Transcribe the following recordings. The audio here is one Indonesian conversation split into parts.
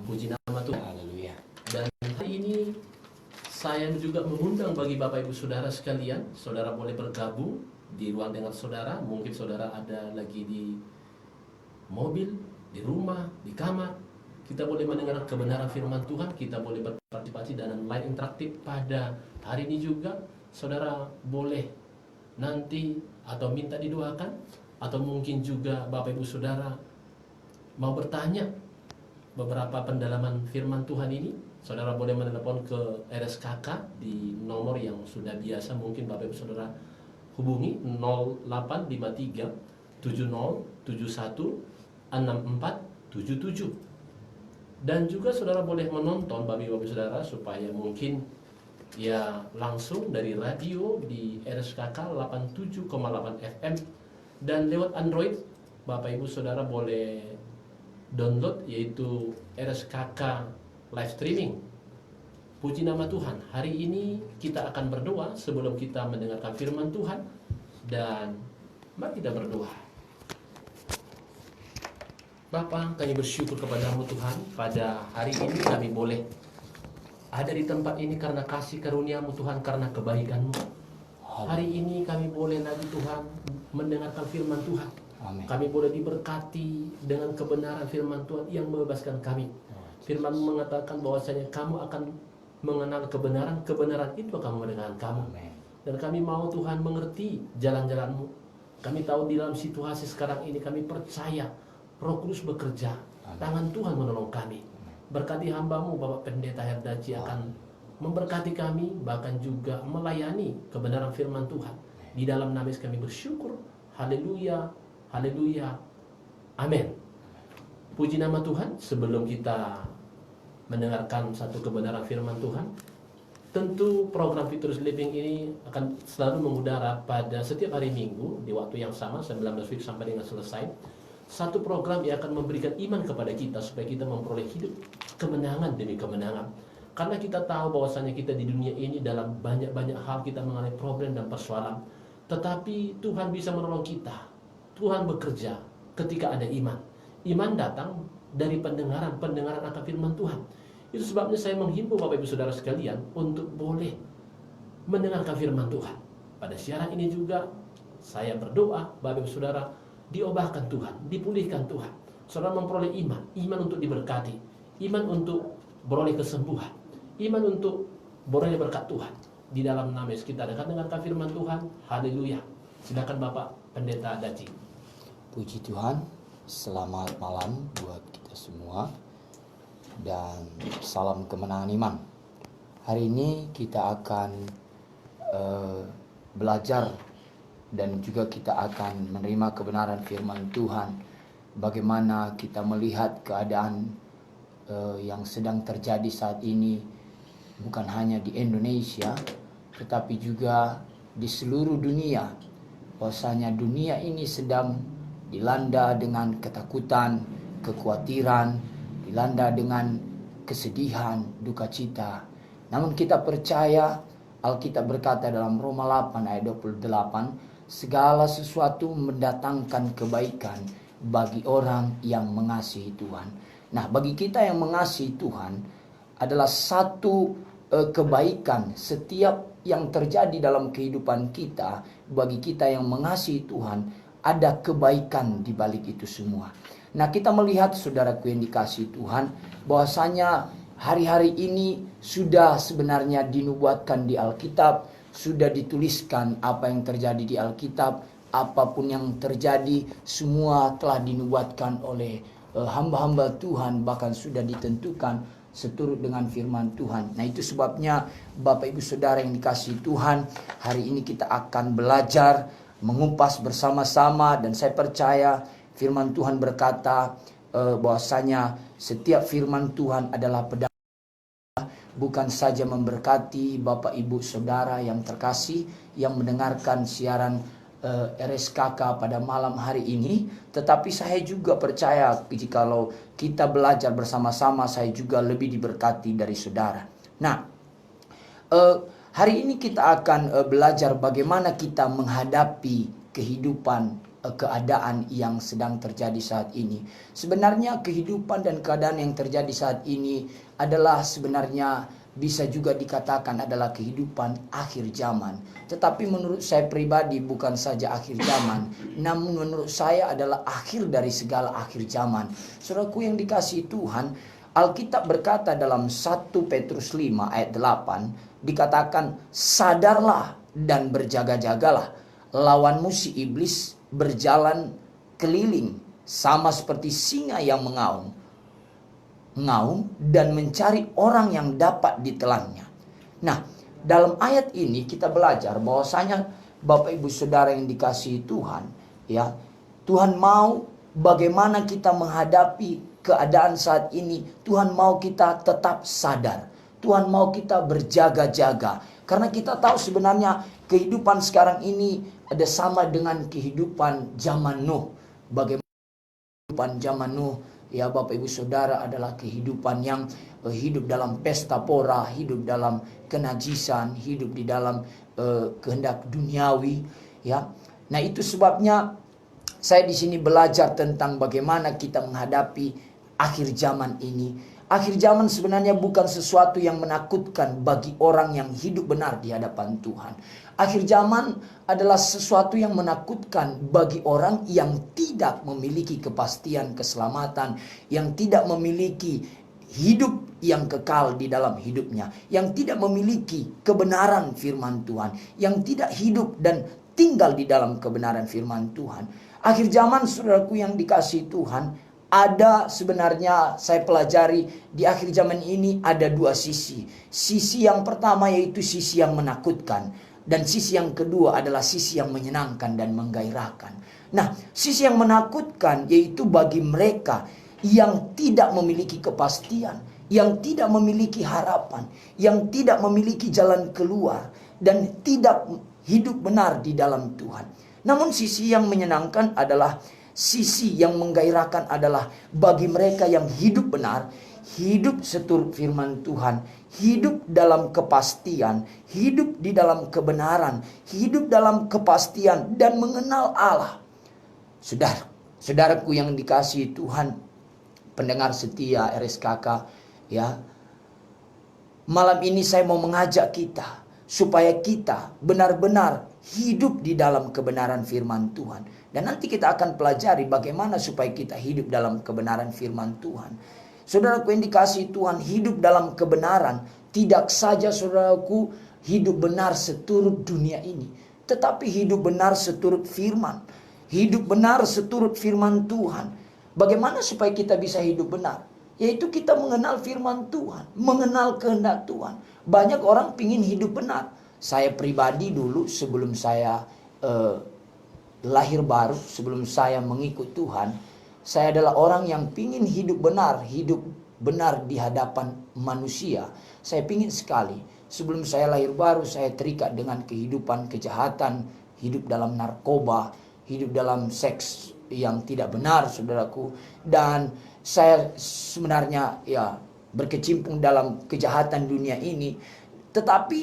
Puji nama Tuhan. Haleluya. Dan hari ini saya juga mengundang bagi Bapak Ibu Saudara sekalian, saudara boleh bergabung di ruang dengar saudara. Mungkin saudara ada lagi di mobil, di rumah, di kamar. Kita boleh mendengar kebenaran firman Tuhan, kita boleh berpartisipasi dalam live interaktif pada hari ini juga. Saudara boleh nanti atau minta didoakan, atau mungkin juga Bapak Ibu Saudara mau bertanya beberapa pendalaman firman Tuhan ini. Saudara boleh menelepon ke RSKK di nomor yang sudah biasa mungkin Bapak Ibu Saudara hubungi, 0853 7071 6477. Dan juga saudara boleh menonton Bapak Ibu Saudara supaya mungkin ya langsung dari radio di RSKK 87,8 FM, dan lewat Android Bapak Ibu Saudara boleh download yaitu RSKK live streaming. Puji nama Tuhan. Hari ini kita akan berdoa sebelum kita mendengarkan firman Tuhan, dan mari kita berdoa. Bapa, kami bersyukur kepadamu Tuhan. Pada hari ini kami boleh ada di tempat ini karena kasih karuniamu Tuhan, karena kebaikanmu. Hari ini kami boleh lagi Tuhan mendengarkan firman Tuhan. Amin. Kami boleh diberkati dengan kebenaran firman Tuhan yang membebaskan kami. Firman mengatakan bahwasanya kamu akan mengenal kebenaran, kebenaran itu akan memerdekakan kamu. Amin. Dan kami mau Tuhan mengerti jalan-jalan-mu. Kami tahu di dalam situasi sekarang ini kami percaya Roh Kudus bekerja. Amin. Tangan Tuhan menolong kami. Berkati hamba-Mu Bapak Pendeta Herdaci akan memberkati kami, bahkan juga melayani kebenaran firman Tuhan. Di dalam nama Yesus kami bersyukur. Haleluya, haleluya, amin. Puji nama Tuhan. Sebelum kita mendengarkan satu kebenaran firman Tuhan, tentu program Victorious Living ini akan selalu mengudara pada setiap hari Minggu di waktu yang sama, 19 week sampai dengan selesai. Satu program yang akan memberikan iman kepada kita supaya kita memperoleh hidup kemenangan demi kemenangan. Karena kita tahu bahwasanya kita di dunia ini dalam banyak-banyak hal kita mengalami problem dan persoalan. Tetapi Tuhan bisa menolong kita. Tuhan bekerja ketika ada iman. Iman datang dari pendengaran akan firman Tuhan. Itu sebabnya saya menghimbau Bapak Ibu Saudara sekalian untuk boleh mendengarkan firman Tuhan. Pada siaran ini juga saya berdoa Bapak Ibu Saudara diubahkan Tuhan, dipulihkan Tuhan. Saudara memperoleh iman untuk diberkati, iman untuk beroleh kesembuhan, iman untuk beroleh berkat Tuhan. Di dalam nama Yesus kita akan dengarkan firman Tuhan. Haleluya. Silakan Bapak Pendeta Daci. Puji Tuhan. Selamat malam buat kita semua, dan salam kemenangan iman. Hari ini kita akan belajar dan juga kita akan menerima kebenaran firman Tuhan. Bagaimana kita melihat keadaan yang sedang terjadi saat ini, bukan hanya di Indonesia tetapi juga di seluruh dunia. Bahwasanya dunia ini sedang dilanda dengan ketakutan, kekhawatiran, dilanda dengan kesedihan, duka cita. Namun kita percaya Alkitab berkata dalam Roma 8 ayat 28, segala sesuatu mendatangkan kebaikan bagi orang yang mengasihi Tuhan. Nah, bagi kita yang mengasihi Tuhan adalah satu kebaikan setiap yang terjadi dalam kehidupan kita. Bagi kita yang mengasihi Tuhan, ada kebaikan di balik itu semua. Nah, kita melihat saudaraku yang dikasihi Tuhan, bahwasanya hari-hari ini sudah sebenarnya dinubuatkan di Alkitab, sudah dituliskan apa yang terjadi di Alkitab, apapun yang terjadi semua telah dinubuatkan oleh hamba-hamba Tuhan, bahkan sudah ditentukan seturut dengan firman Tuhan. Nah, itu sebabnya Bapak Ibu Saudara yang dikasihi Tuhan, hari ini kita akan belajar mengupas bersama-sama, dan saya percaya firman Tuhan berkata bahwasanya setiap firman Tuhan adalah pedang, bukan saja memberkati Bapak Ibu Saudara yang terkasih yang mendengarkan siaran RSKK pada malam hari ini, tetapi saya juga percaya jikalau kita belajar bersama-sama, saya juga lebih diberkati dari saudara. Nah, hari ini kita akan belajar bagaimana kita menghadapi kehidupan keadaan yang sedang terjadi saat ini. Sebenarnya kehidupan dan keadaan yang terjadi saat ini adalah sebenarnya bisa juga dikatakan adalah kehidupan akhir zaman. Tetapi menurut saya pribadi bukan saja akhir zaman, namun menurut saya adalah akhir dari segala akhir zaman. Saudaraku yang dikasihi Tuhan, Alkitab berkata dalam 1 Petrus 5 ayat 8, dikatakan, sadarlah dan berjaga-jagalah, lawanmu si iblis berjalan keliling sama seperti singa yang mengaum dan mencari orang yang dapat ditelannya. Nah, dalam ayat ini kita belajar bahwasanya Bapak Ibu Saudara yang dikasihi Tuhan, ya, Tuhan mau bagaimana kita menghadapi keadaan saat ini. Tuhan mau kita tetap sadar. Tuhan mau kita berjaga-jaga. Karena kita tahu sebenarnya kehidupan sekarang ini ada sama dengan kehidupan zaman Nuh. Bagaimana kehidupan zaman Nuh, ya Bapak Ibu Saudara, adalah kehidupan yang hidup dalam pesta pora, hidup dalam kenajisan, hidup di dalam kehendak duniawi, ya. Nah, itu sebabnya saya di sini belajar tentang bagaimana kita menghadapi akhir zaman ini. Akhir zaman sebenarnya bukan sesuatu yang menakutkan bagi orang yang hidup benar di hadapan Tuhan. Akhir zaman adalah sesuatu yang menakutkan bagi orang yang tidak memiliki kepastian keselamatan, yang tidak memiliki hidup yang kekal di dalam hidupnya, yang tidak memiliki kebenaran firman Tuhan, yang tidak hidup dan tinggal di dalam kebenaran firman Tuhan. Akhir zaman, saudaraku yang dikasihi Tuhan, ada sebenarnya saya pelajari di akhir zaman ini ada dua sisi. Sisi yang pertama yaitu sisi yang menakutkan, dan sisi yang kedua adalah sisi yang menyenangkan dan menggairahkan. Nah, sisi yang menakutkan yaitu bagi mereka yang tidak memiliki kepastian, yang tidak memiliki harapan, yang tidak memiliki jalan keluar, dan tidak hidup benar di dalam Tuhan. Namun sisi yang menyenangkan adalah, sisi yang menggairahkan adalah bagi mereka yang hidup benar, hidup seturut firman Tuhan, hidup dalam kepastian, hidup di dalam kebenaran, hidup dalam kepastian dan mengenal Allah. Saudaraku yang dikasihi Tuhan, pendengar setia RSKK, ya. Malam ini saya mau mengajak kita supaya kita benar-benar hidup di dalam kebenaran firman Tuhan. Dan nanti kita akan pelajari bagaimana supaya kita hidup dalam kebenaran firman Tuhan. Saudaraku yang dikasihi Tuhan, hidup dalam kebenaran tidak saja saudaraku hidup benar seturut dunia ini, tetapi hidup benar seturut firman. Hidup benar seturut firman Tuhan. Bagaimana supaya kita bisa hidup benar? Yaitu kita mengenal firman Tuhan, mengenal kehendak Tuhan. Banyak orang pingin hidup benar. Saya pribadi dulu sebelum saya lahir baru, sebelum saya mengikut Tuhan, saya adalah orang yang pingin hidup benar di hadapan manusia. Saya pingin sekali. Sebelum saya lahir baru, saya terikat dengan kehidupan kejahatan, hidup dalam narkoba, hidup dalam seks yang tidak benar, saudaraku. Dan saya sebenarnya ya berkecimpung dalam kejahatan dunia ini. Tetapi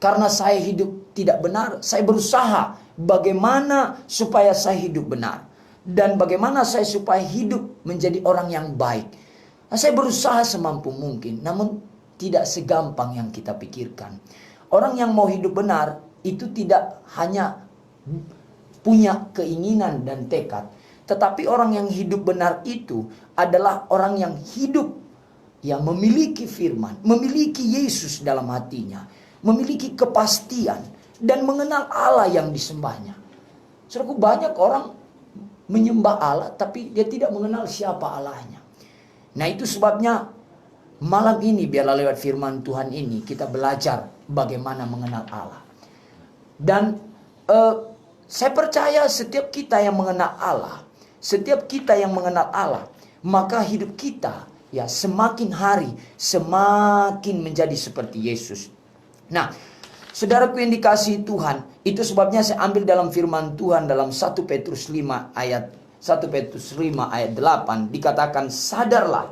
karena saya hidup tidak benar, saya berusaha bagaimana supaya saya hidup benar. Dan bagaimana saya supaya hidup menjadi orang yang baik. Nah, saya berusaha semampu mungkin, namun tidak segampang yang kita pikirkan. Orang yang mau hidup benar itu tidak hanya punya keinginan dan tekad, tetapi orang yang hidup benar itu adalah orang yang hidup, yang memiliki firman, memiliki Yesus dalam hatinya, memiliki kepastian dan mengenal Allah yang disembahnya. Saudaraku, banyak orang menyembah Allah tapi dia tidak mengenal siapa Allahnya. Nah, itu sebabnya malam ini biarlah lewat firman Tuhan ini kita belajar bagaimana mengenal Allah. Dan saya percaya setiap kita yang mengenal Allah, setiap kita yang mengenal Allah, maka hidup kita ya semakin hari semakin menjadi seperti Yesus. Nah, saudaraku yang dikasihi Tuhan, itu sebabnya saya ambil dalam firman Tuhan dalam 1 Petrus 5 ayat 8 dikatakan sadarlah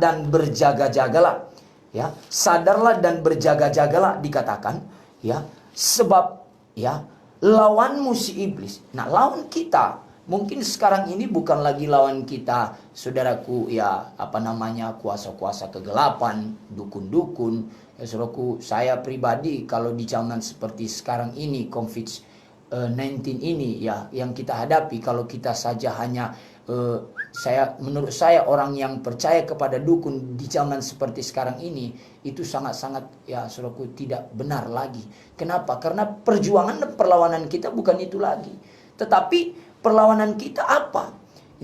dan berjaga-jagalah. Ya, sadarlah dan berjaga-jagalah dikatakan, ya, sebab ya lawanmu si iblis. Nah, lawan kita mungkin sekarang ini bukan lagi lawan kita, saudaraku, ya apa namanya, kuasa-kuasa kegelapan, dukun-dukun. Ya, saudaraku, saya pribadi kalau di zaman seperti sekarang ini, COVID-19 ini ya yang kita hadapi, kalau kita saja hanya menurut saya orang yang percaya kepada dukun di zaman seperti sekarang ini itu sangat-sangat, ya saudaraku, tidak benar lagi. Kenapa? Karena perjuangan dan perlawanan kita bukan itu lagi, tetapi perlawanan kita apa?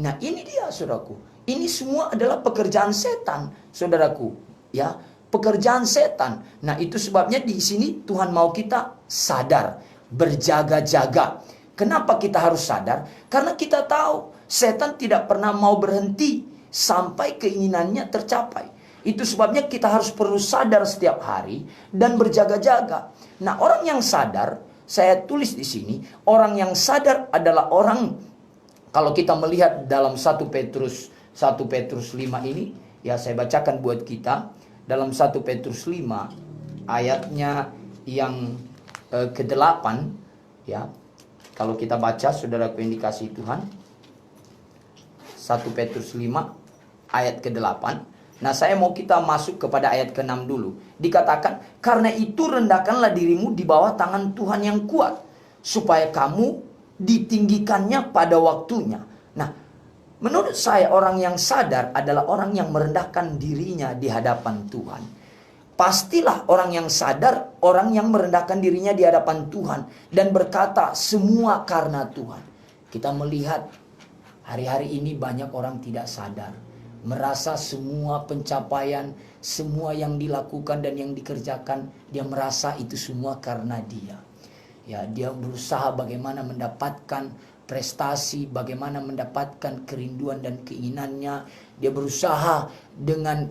Nah, ini dia, saudaraku. Ini semua adalah pekerjaan setan, saudaraku. Ya, pekerjaan setan. Nah, itu sebabnya di sini Tuhan mau kita sadar, berjaga-jaga. Kenapa kita harus sadar? Karena kita tahu setan tidak pernah mau berhenti sampai keinginannya tercapai. Itu sebabnya kita harus perlu sadar setiap hari dan berjaga-jaga. Nah, orang yang sadar, saya tulis di sini, orang yang sadar adalah orang, kalau kita melihat dalam 1 Petrus 5 ini, ya saya bacakan buat kita, dalam 1 Petrus 5 ayatnya yang ke-8, ya. Kalau kita baca, saudaraku yang dikasihi Tuhan, 1 Petrus 5 ayat ke-8. Nah, saya mau kita masuk kepada ayat ke-6 dulu. Dikatakan, karena itu rendahkanlah dirimu di bawah tangan Tuhan yang kuat, supaya kamu ditinggikannya pada waktunya. Nah, menurut saya orang yang sadar adalah orang yang merendahkan dirinya di hadapan Tuhan. Pastilah orang yang sadar, orang yang merendahkan dirinya di hadapan Tuhan dan berkata, semua karena Tuhan. Kita melihat hari-hari ini banyak orang tidak sadar, merasa semua pencapaian, semua yang dilakukan dan yang dikerjakan, dia merasa itu semua karena dia. Ya, dia berusaha bagaimana mendapatkan prestasi, bagaimana mendapatkan kerinduan dan keinginannya. Dia berusaha dengan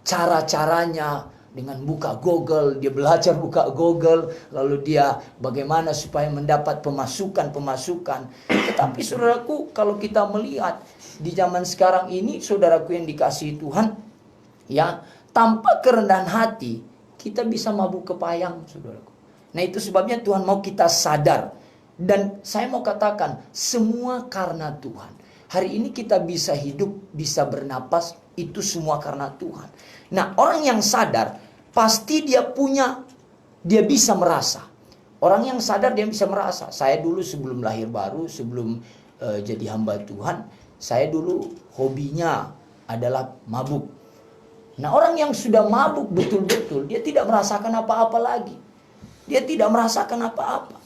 cara-caranya, dengan buka Google, dia belajar buka Google, lalu dia bagaimana supaya mendapat pemasukan. Tetapi saudaraku, kalau kita melihat di zaman sekarang ini, saudaraku yang dikasihi Tuhan, ya, tanpa kerendahan hati kita bisa mabuk kepayang, saudaraku. Nah, itu sebabnya Tuhan mau kita sadar. Dan saya mau katakan, semua karena Tuhan. Hari ini kita bisa hidup, bisa bernapas, itu semua karena Tuhan. Nah, orang yang sadar, pasti dia bisa merasa. Orang yang sadar dia bisa merasa. Saya dulu sebelum lahir baru, sebelum jadi hamba Tuhan, saya dulu hobinya adalah mabuk. Nah, orang yang sudah mabuk betul-betul, dia tidak merasakan apa-apa lagi. Dia tidak merasakan apa-apa.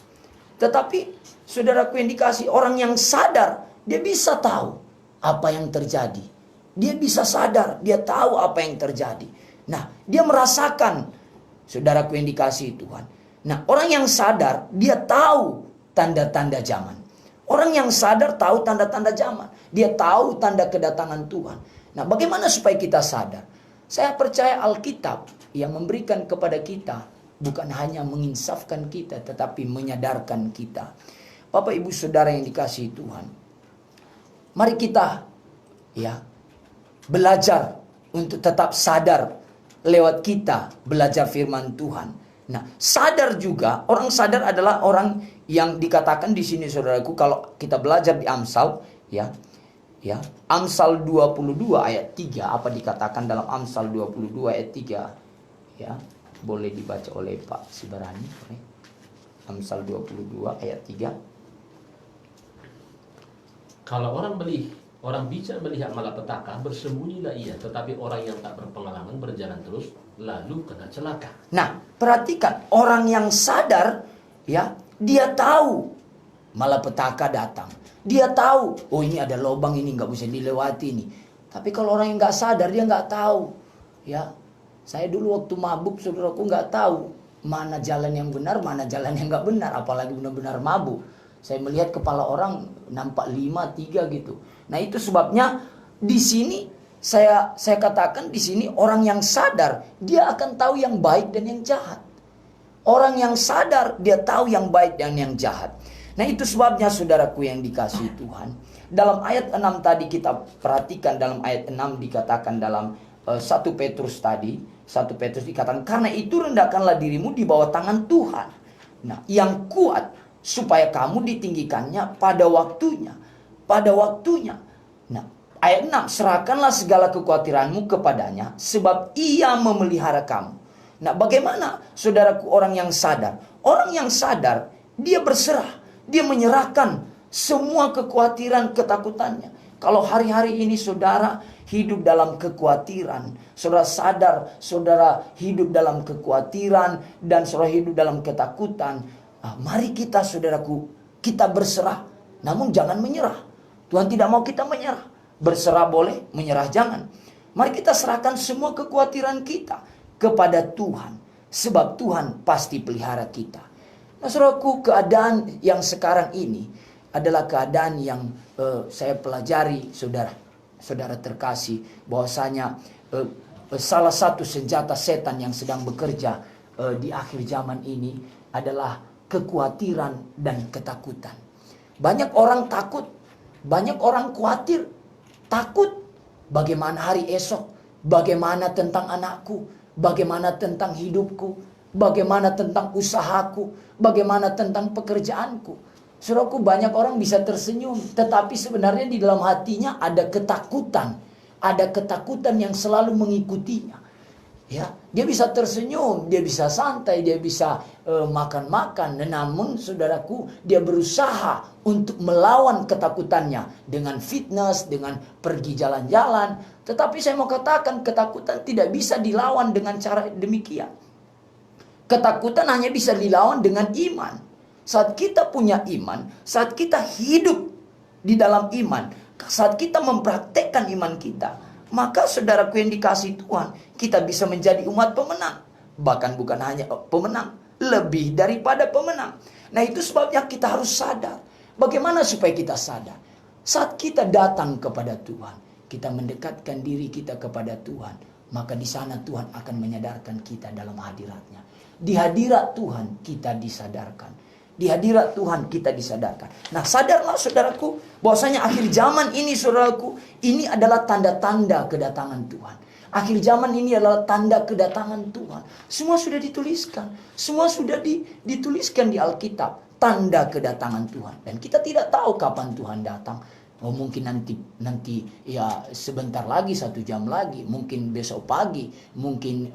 Tetapi, saudaraku yang dikasih, orang yang sadar, dia bisa tahu apa yang terjadi. Dia bisa sadar, dia tahu apa yang terjadi. Nah, dia merasakan, saudaraku yang dikasih Tuhan. Nah, orang yang sadar, dia tahu tanda-tanda zaman. Orang yang sadar tahu tanda-tanda zaman. Dia tahu tanda kedatangan Tuhan. Nah, bagaimana supaya kita sadar? Saya percaya Alkitab yang memberikan kepada kita bukan hanya menginsafkan kita, tetapi menyadarkan kita. Bapak, Ibu, Saudara yang dikasihi Tuhan, mari kita belajar untuk tetap sadar lewat kita belajar firman Tuhan. Nah, sadar juga, orang sadar adalah orang yang dikatakan di sini, saudaraku, kalau kita belajar di Amsal, Amsal 22 ayat 3, apa dikatakan dalam Amsal 22 ayat 3? Ya, boleh dibaca oleh Pak Sibarani. Amsal 22 ayat 3. Kalau orang bijak melihat malapetaka, bersembunyilah ia, tetapi orang yang tak berpengalaman berjalan terus, lalu kena celaka. Nah, perhatikan, orang yang sadar, ya, dia tahu malapetaka datang. Dia tahu, oh ini ada lubang, ini nggak bisa dilewati ini. Tapi kalau orang yang nggak sadar, dia nggak tahu. Ya, saya dulu waktu mabuk, saudaraku, nggak tahu mana jalan yang benar, mana jalan yang nggak benar, apalagi benar-benar mabuk. Saya melihat kepala orang nampak 5, 3 gitu. Nah, itu sebabnya di sini saya katakan di sini orang yang sadar dia akan tahu yang baik dan yang jahat. Orang yang sadar dia tahu yang baik dan yang jahat. Nah, itu sebabnya saudaraku yang dikasihi Tuhan, dalam ayat 6 tadi kita perhatikan, dalam ayat 6 dikatakan dalam 1 Petrus tadi, 1 Petrus dikatakan, karena itu rendahkanlah dirimu di bawah tangan Tuhan. Nah, yang kuat, supaya kamu ditinggikannya pada waktunya. Pada waktunya. Nah, ayat 6, serahkanlah segala kekhawatiranmu kepadanya, sebab ia memelihara kamu. Nah, bagaimana saudaraku orang yang sadar? Orang yang sadar, dia berserah. Dia menyerahkan semua kekhawatiran, ketakutannya. Kalau hari-hari ini saudara hidup dalam kekhawatiran, saudara sadar, saudara hidup dalam kekhawatiran, dan saudara hidup dalam ketakutan, mari kita saudaraku, kita berserah. Namun jangan menyerah. Tuhan tidak mau kita menyerah. Berserah boleh, menyerah jangan. Mari kita serahkan semua kekhawatiran kita kepada Tuhan. Sebab Tuhan pasti pelihara kita. Nah saudaraku, keadaan yang sekarang ini adalah keadaan yang saya pelajari, saudara terkasih, bahwasanya salah satu senjata setan yang sedang bekerja di akhir zaman ini adalah kekhawatiran dan ketakutan. Banyak orang takut, banyak orang khawatir, takut bagaimana hari esok, bagaimana tentang anakku, bagaimana tentang hidupku, bagaimana tentang usahaku, bagaimana tentang pekerjaanku. Saudaraku, banyak orang bisa tersenyum, tetapi sebenarnya di dalam hatinya ada ketakutan. Ada ketakutan yang selalu mengikutinya. Ya, dia bisa tersenyum, dia bisa santai, dia bisa makan-makan. Namun saudaraku, dia berusaha untuk melawan ketakutannya dengan fitness, dengan pergi jalan-jalan. Tetapi saya mau katakan, ketakutan tidak bisa dilawan dengan cara demikian. Ketakutan hanya bisa dilawan dengan iman. Saat kita punya iman, saat kita hidup di dalam iman, saat kita mempraktekkan iman kita, maka saudaraku yang dikasihi Tuhan, kita bisa menjadi umat pemenang. Bahkan bukan hanya pemenang, lebih daripada pemenang. Nah itu sebabnya kita harus sadar. Bagaimana supaya kita sadar? Saat kita datang kepada Tuhan, kita mendekatkan diri kita kepada Tuhan, maka di sana Tuhan akan menyadarkan kita dalam hadiratnya. Di hadirat Tuhan kita disadarkan. Di hadirat Tuhan kita disadarkan. Nah sadarlah saudaraku, bahwasanya akhir zaman ini saudaraku, ini adalah tanda-tanda kedatangan Tuhan. Akhir zaman ini adalah tanda kedatangan Tuhan. Semua sudah dituliskan. Semua sudah dituliskan di Alkitab. Tanda kedatangan Tuhan. Dan kita tidak tahu kapan Tuhan datang. Oh, mungkin nanti ya sebentar lagi, 1 jam lagi. Mungkin besok pagi. Mungkin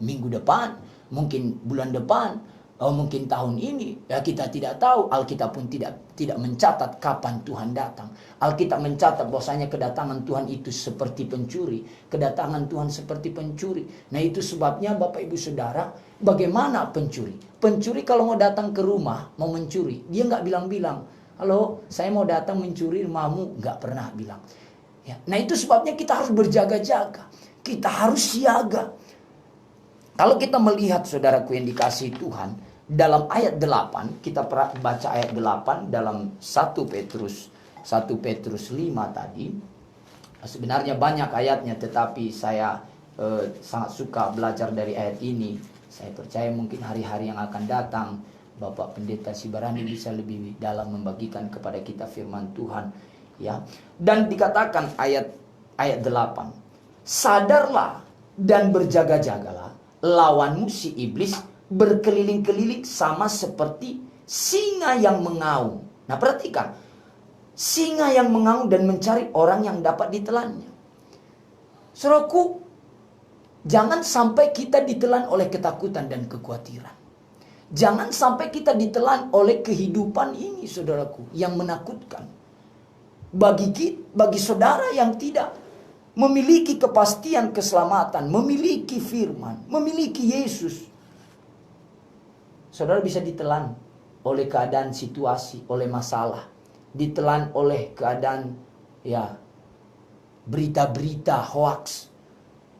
minggu depan. Mungkin bulan depan. Mungkin tahun ini, ya kita tidak tahu. Alkitab pun tidak mencatat kapan Tuhan datang. Alkitab mencatat bahwasanya kedatangan Tuhan itu seperti pencuri. Kedatangan Tuhan seperti pencuri. Nah itu sebabnya Bapak Ibu Saudara, bagaimana pencuri? Pencuri kalau mau datang ke rumah, mau mencuri, dia nggak bilang-bilang, halo saya mau datang mencuri rumahmu, nggak pernah bilang. Ya. Nah itu sebabnya kita harus berjaga-jaga. Kita harus siaga. Kalau kita melihat saudaraku yang dikasihi Tuhan, dalam ayat 8, kita baca ayat 8 dalam 1 Petrus 5 tadi. Sebenarnya banyak ayatnya, tetapi saya sangat suka belajar dari ayat ini. Saya percaya mungkin hari-hari yang akan datang, Bapak Pendeta Sibarani bisa lebih dalam membagikan kepada kita firman Tuhan. Ya. Dan dikatakan ayat 8, sadarlah dan berjaga-jagalah. Lawanmu si iblis berkeliling-keliling sama seperti singa yang mengaum. Nah perhatikan, singa yang mengaum dan mencari orang yang dapat ditelannya. Saudaraku, jangan sampai kita ditelan oleh ketakutan dan kekhawatiran. Jangan sampai kita ditelan oleh kehidupan ini saudaraku yang menakutkan. Bagi saudara yang tidak memiliki kepastian keselamatan, memiliki firman, memiliki Yesus, saudara bisa ditelan oleh keadaan situasi, oleh masalah, ditelan oleh keadaan ya berita-berita hoax.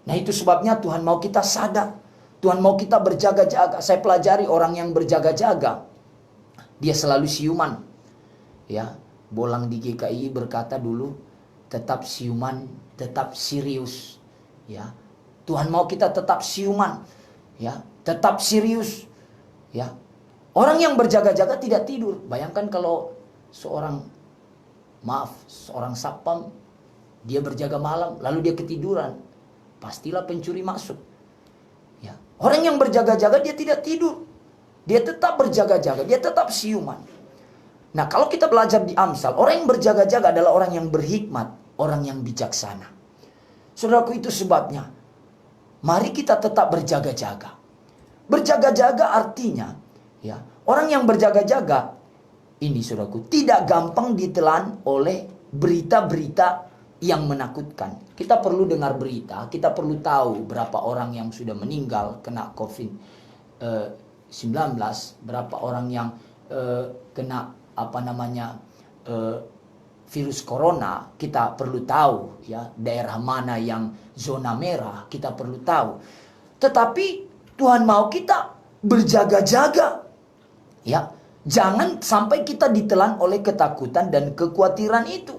Nah itu sebabnya Tuhan mau kita sadar, Tuhan mau kita berjaga-jaga. Saya pelajari orang yang berjaga-jaga, dia selalu siuman. Ya, Bolang di GKI berkata dulu, tetap siuman, tetap serius. Ya, Tuhan mau kita tetap siuman, ya, tetap serius. Ya, orang yang berjaga-jaga tidak tidur. Bayangkan kalau seorang satpam, dia berjaga malam, lalu dia ketiduran, pastilah pencuri masuk. Ya, orang yang berjaga-jaga dia tidak tidur. Dia tetap berjaga-jaga, dia tetap siuman. Nah, kalau kita belajar di Amsal, orang yang berjaga-jaga adalah orang yang berhikmat, orang yang bijaksana. Saudaraku, itu sebabnya mari kita tetap berjaga-jaga. Berjaga-jaga artinya, ya, orang yang berjaga-jaga ini, saudaraku, tidak gampang ditelan oleh berita-berita yang menakutkan. Kita perlu dengar berita, kita perlu tahu berapa orang yang sudah meninggal kena COVID-19, berapa orang yang kena virus corona. Kita perlu tahu, ya, daerah mana yang zona merah, kita perlu tahu. Tetapi Tuhan mau kita berjaga-jaga, ya. Jangan sampai kita ditelan oleh ketakutan dan kekhawatiran itu.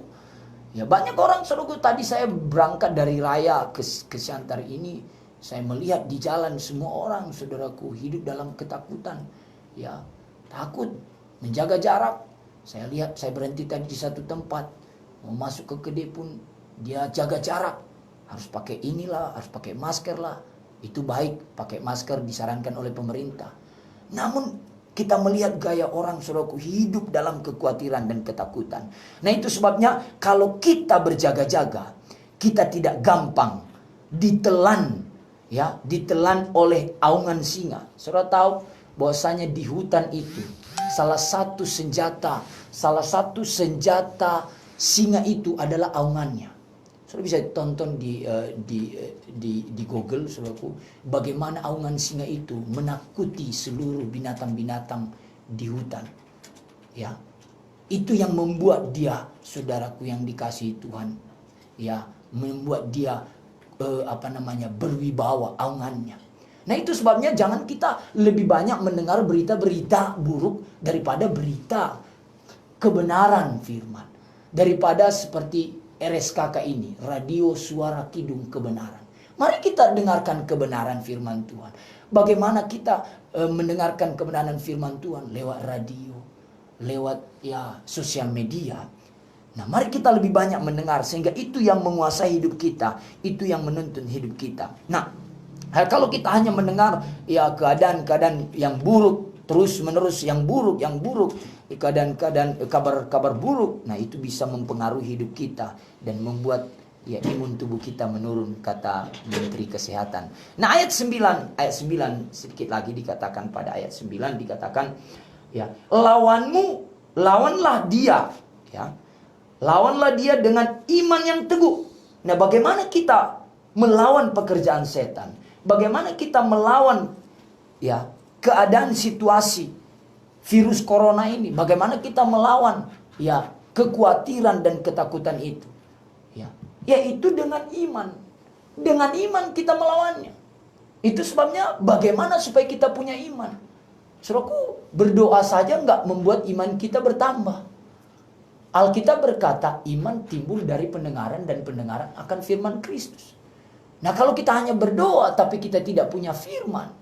Ya, banyak orang, saudaraku, tadi saya berangkat dari Raya ke Siantar ini, saya melihat di jalan semua orang, saudaraku, hidup dalam ketakutan. Ya, takut, menjaga jarak. Saya lihat, saya berhenti tadi di satu tempat, mau masuk ke kedai pun dia jaga jarak. Harus pakai inilah, harus pakai masker lah. Itu baik, pakai masker disarankan oleh pemerintah. Namun kita melihat gaya orang, saudaraku, hidup dalam kekhawatiran dan ketakutan. Nah, itu sebabnya kalau kita berjaga-jaga, kita tidak gampang ditelan, ya, ditelan oleh aungan singa. Saudara tahu bahwasanya di hutan itu salah satu senjata singa itu adalah aungannya. Saudara bisa tonton di Google, saudaraku, bagaimana aungan singa itu menakuti seluruh binatang-binatang di hutan. Ya, itu yang membuat dia, saudaraku yang dikasihi Tuhan, ya, membuat dia berwibawa aungannya. Nah, itu sebabnya jangan kita lebih banyak mendengar berita-berita buruk daripada berita kebenaran firman, daripada seperti RSKK ini, Radio Suara Kidung Kebenaran. Mari kita dengarkan kebenaran firman Tuhan. Bagaimana kita mendengarkan kebenaran firman Tuhan? Lewat radio, lewat, ya, sosial media. Nah, mari kita lebih banyak mendengar, sehingga itu yang menguasai hidup kita, itu yang menuntun hidup kita. Nah, kalau kita hanya mendengar, ya, keadaan-keadaan yang buruk, terus menerus yang buruk, keadaan-keadaan kabar buruk, nah itu bisa mempengaruhi hidup kita dan membuat, ya, imun tubuh kita menurun, kata Menteri Kesehatan. Nah, ayat 9 sedikit lagi dikatakan, pada ayat 9 dikatakan, ya, lawanlah dia, ya. Lawanlah dia dengan iman yang teguh. Nah, bagaimana kita melawan pekerjaan setan? Bagaimana kita melawan, ya, keadaan situasi virus corona ini? Bagaimana kita melawan, ya, kekhawatiran dan ketakutan itu? Ya, yaitu dengan iman. Dengan iman kita melawannya. Itu sebabnya bagaimana supaya kita punya iman? Saudaraku, berdoa saja nggak membuat iman kita bertambah. Alkitab berkata iman timbul dari pendengaran, dan pendengaran akan firman Kristus. Nah, kalau kita hanya berdoa tapi kita tidak punya firman,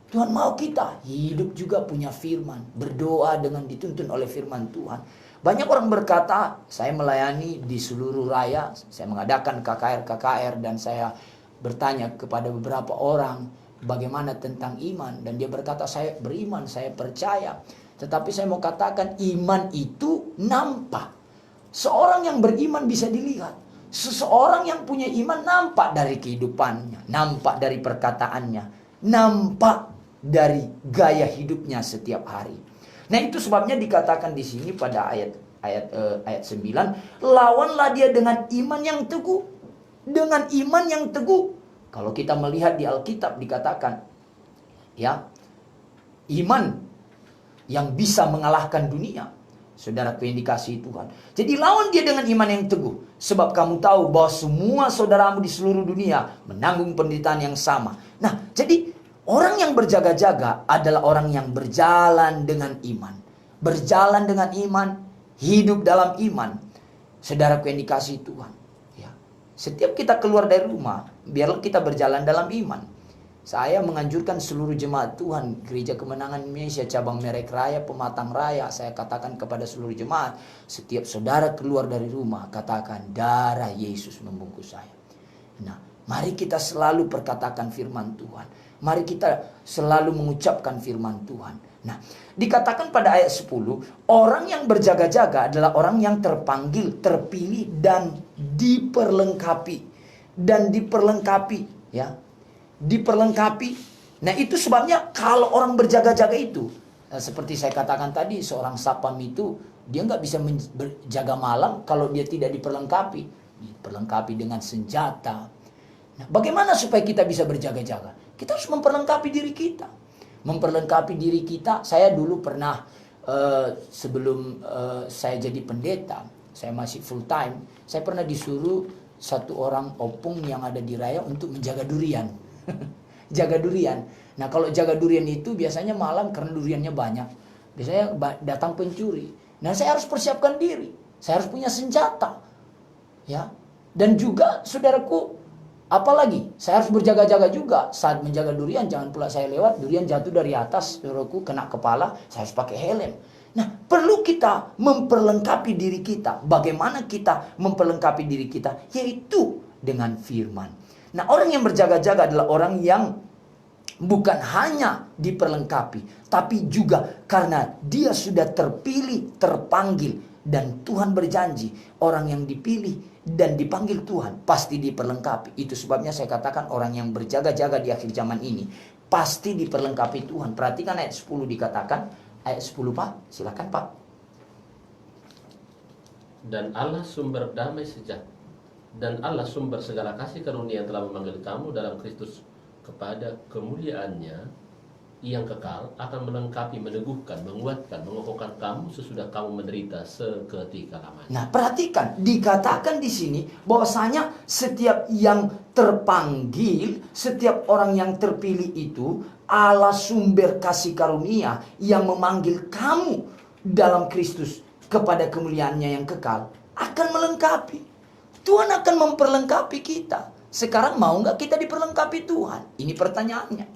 Tuhan mau kita hidup juga punya firman, berdoa dengan dituntun oleh firman Tuhan. Banyak orang berkata, saya melayani di seluruh Raya, saya mengadakan KKR, dan saya bertanya kepada beberapa orang bagaimana tentang iman, dan dia berkata, saya beriman, saya percaya. Tetapi saya mau katakan, iman itu nampak. Seorang yang beriman bisa dilihat. Seseorang yang punya iman nampak dari kehidupannya, nampak dari perkataannya, nampak dari gaya hidupnya setiap hari. Nah, itu sebabnya dikatakan di sini pada ayat 9, lawanlah dia dengan iman yang teguh. Dengan iman yang teguh. Kalau kita melihat di Alkitab dikatakan, ya, iman yang bisa mengalahkan dunia. Saudaraku yang dikasihi Tuhan. Jadi lawan dia dengan iman yang teguh. Sebab kamu tahu bahwa semua saudaramu di seluruh dunia menanggung penderitaan yang sama. Nah, jadi orang yang berjaga-jaga adalah orang yang berjalan dengan iman. Berjalan dengan iman, hidup dalam iman. Saudaraku yang dikasihi Tuhan. Ya. Setiap kita keluar dari rumah, biarlah kita berjalan dalam iman. Saya menganjurkan seluruh jemaat Tuhan, Gereja Kemenangan Indonesia, Cabang Merek Raya, Pematang Raya, saya katakan kepada seluruh jemaat, setiap saudara keluar dari rumah, katakan, darah Yesus membungkus saya. Nah, mari kita selalu perkatakan firman Tuhan. Mari kita selalu mengucapkan firman Tuhan. Nah, dikatakan pada ayat 10, orang yang berjaga-jaga adalah orang yang terpanggil, terpilih, dan diperlengkapi. Dan diperlengkapi, ya. Diperlengkapi. Nah, itu sebabnya kalau orang berjaga-jaga itu, seperti saya katakan tadi, seorang sapam itu, dia nggak bisa menjaga malam kalau dia tidak diperlengkapi. Diperlengkapi dengan senjata. Nah, bagaimana supaya kita bisa berjaga-jaga? Kita harus memperlengkapi diri kita. Memperlengkapi diri kita. Saya dulu pernah sebelum saya jadi pendeta, saya masih full time, saya pernah disuruh satu orang opung yang ada di raya untuk menjaga durian. Jaga durian. Nah, kalau jaga durian itu biasanya malam karena duriannya banyak. Biasanya datang pencuri. Nah, saya harus persiapkan diri. Saya harus punya senjata. Ya. Dan juga saudaraku, apalagi saya harus berjaga-jaga juga saat menjaga durian. Jangan pula saya lewat, durian jatuh dari atas, saudaraku, kena kepala, saya harus pakai helm. Nah, perlu kita memperlengkapi diri kita. Bagaimana kita memperlengkapi diri kita? Yaitu dengan firman. Nah, orang yang berjaga-jaga adalah orang yang bukan hanya diperlengkapi, tapi juga karena dia sudah terpilih, terpanggil, dan Tuhan berjanji orang yang dipilih dan dipanggil Tuhan pasti diperlengkapi. Itu sebabnya saya katakan orang yang berjaga-jaga di akhir zaman ini pasti diperlengkapi Tuhan. Perhatikan ayat 10 dikatakan, ayat 10 Pak, silakan Pak. Dan Allah sumber damai sejahtera, dan Allah sumber segala kasih karunia yang telah memanggil kamu dalam Kristus kepada kemuliaannya yang kekal, akan melengkapi, meneguhkan, menguatkan, mengokohkan kamu sesudah kamu menderita seketika lamanya. Nah, perhatikan, dikatakan di sini bahwasanya setiap yang terpanggil, setiap orang yang terpilih itu, Allah sumber kasih karunia yang memanggil kamu dalam Kristus kepada kemuliaannya yang kekal, akan melengkapi. Tuhan akan memperlengkapi kita. Sekarang mau nggak kita diperlengkapi Tuhan? Ini pertanyaannya.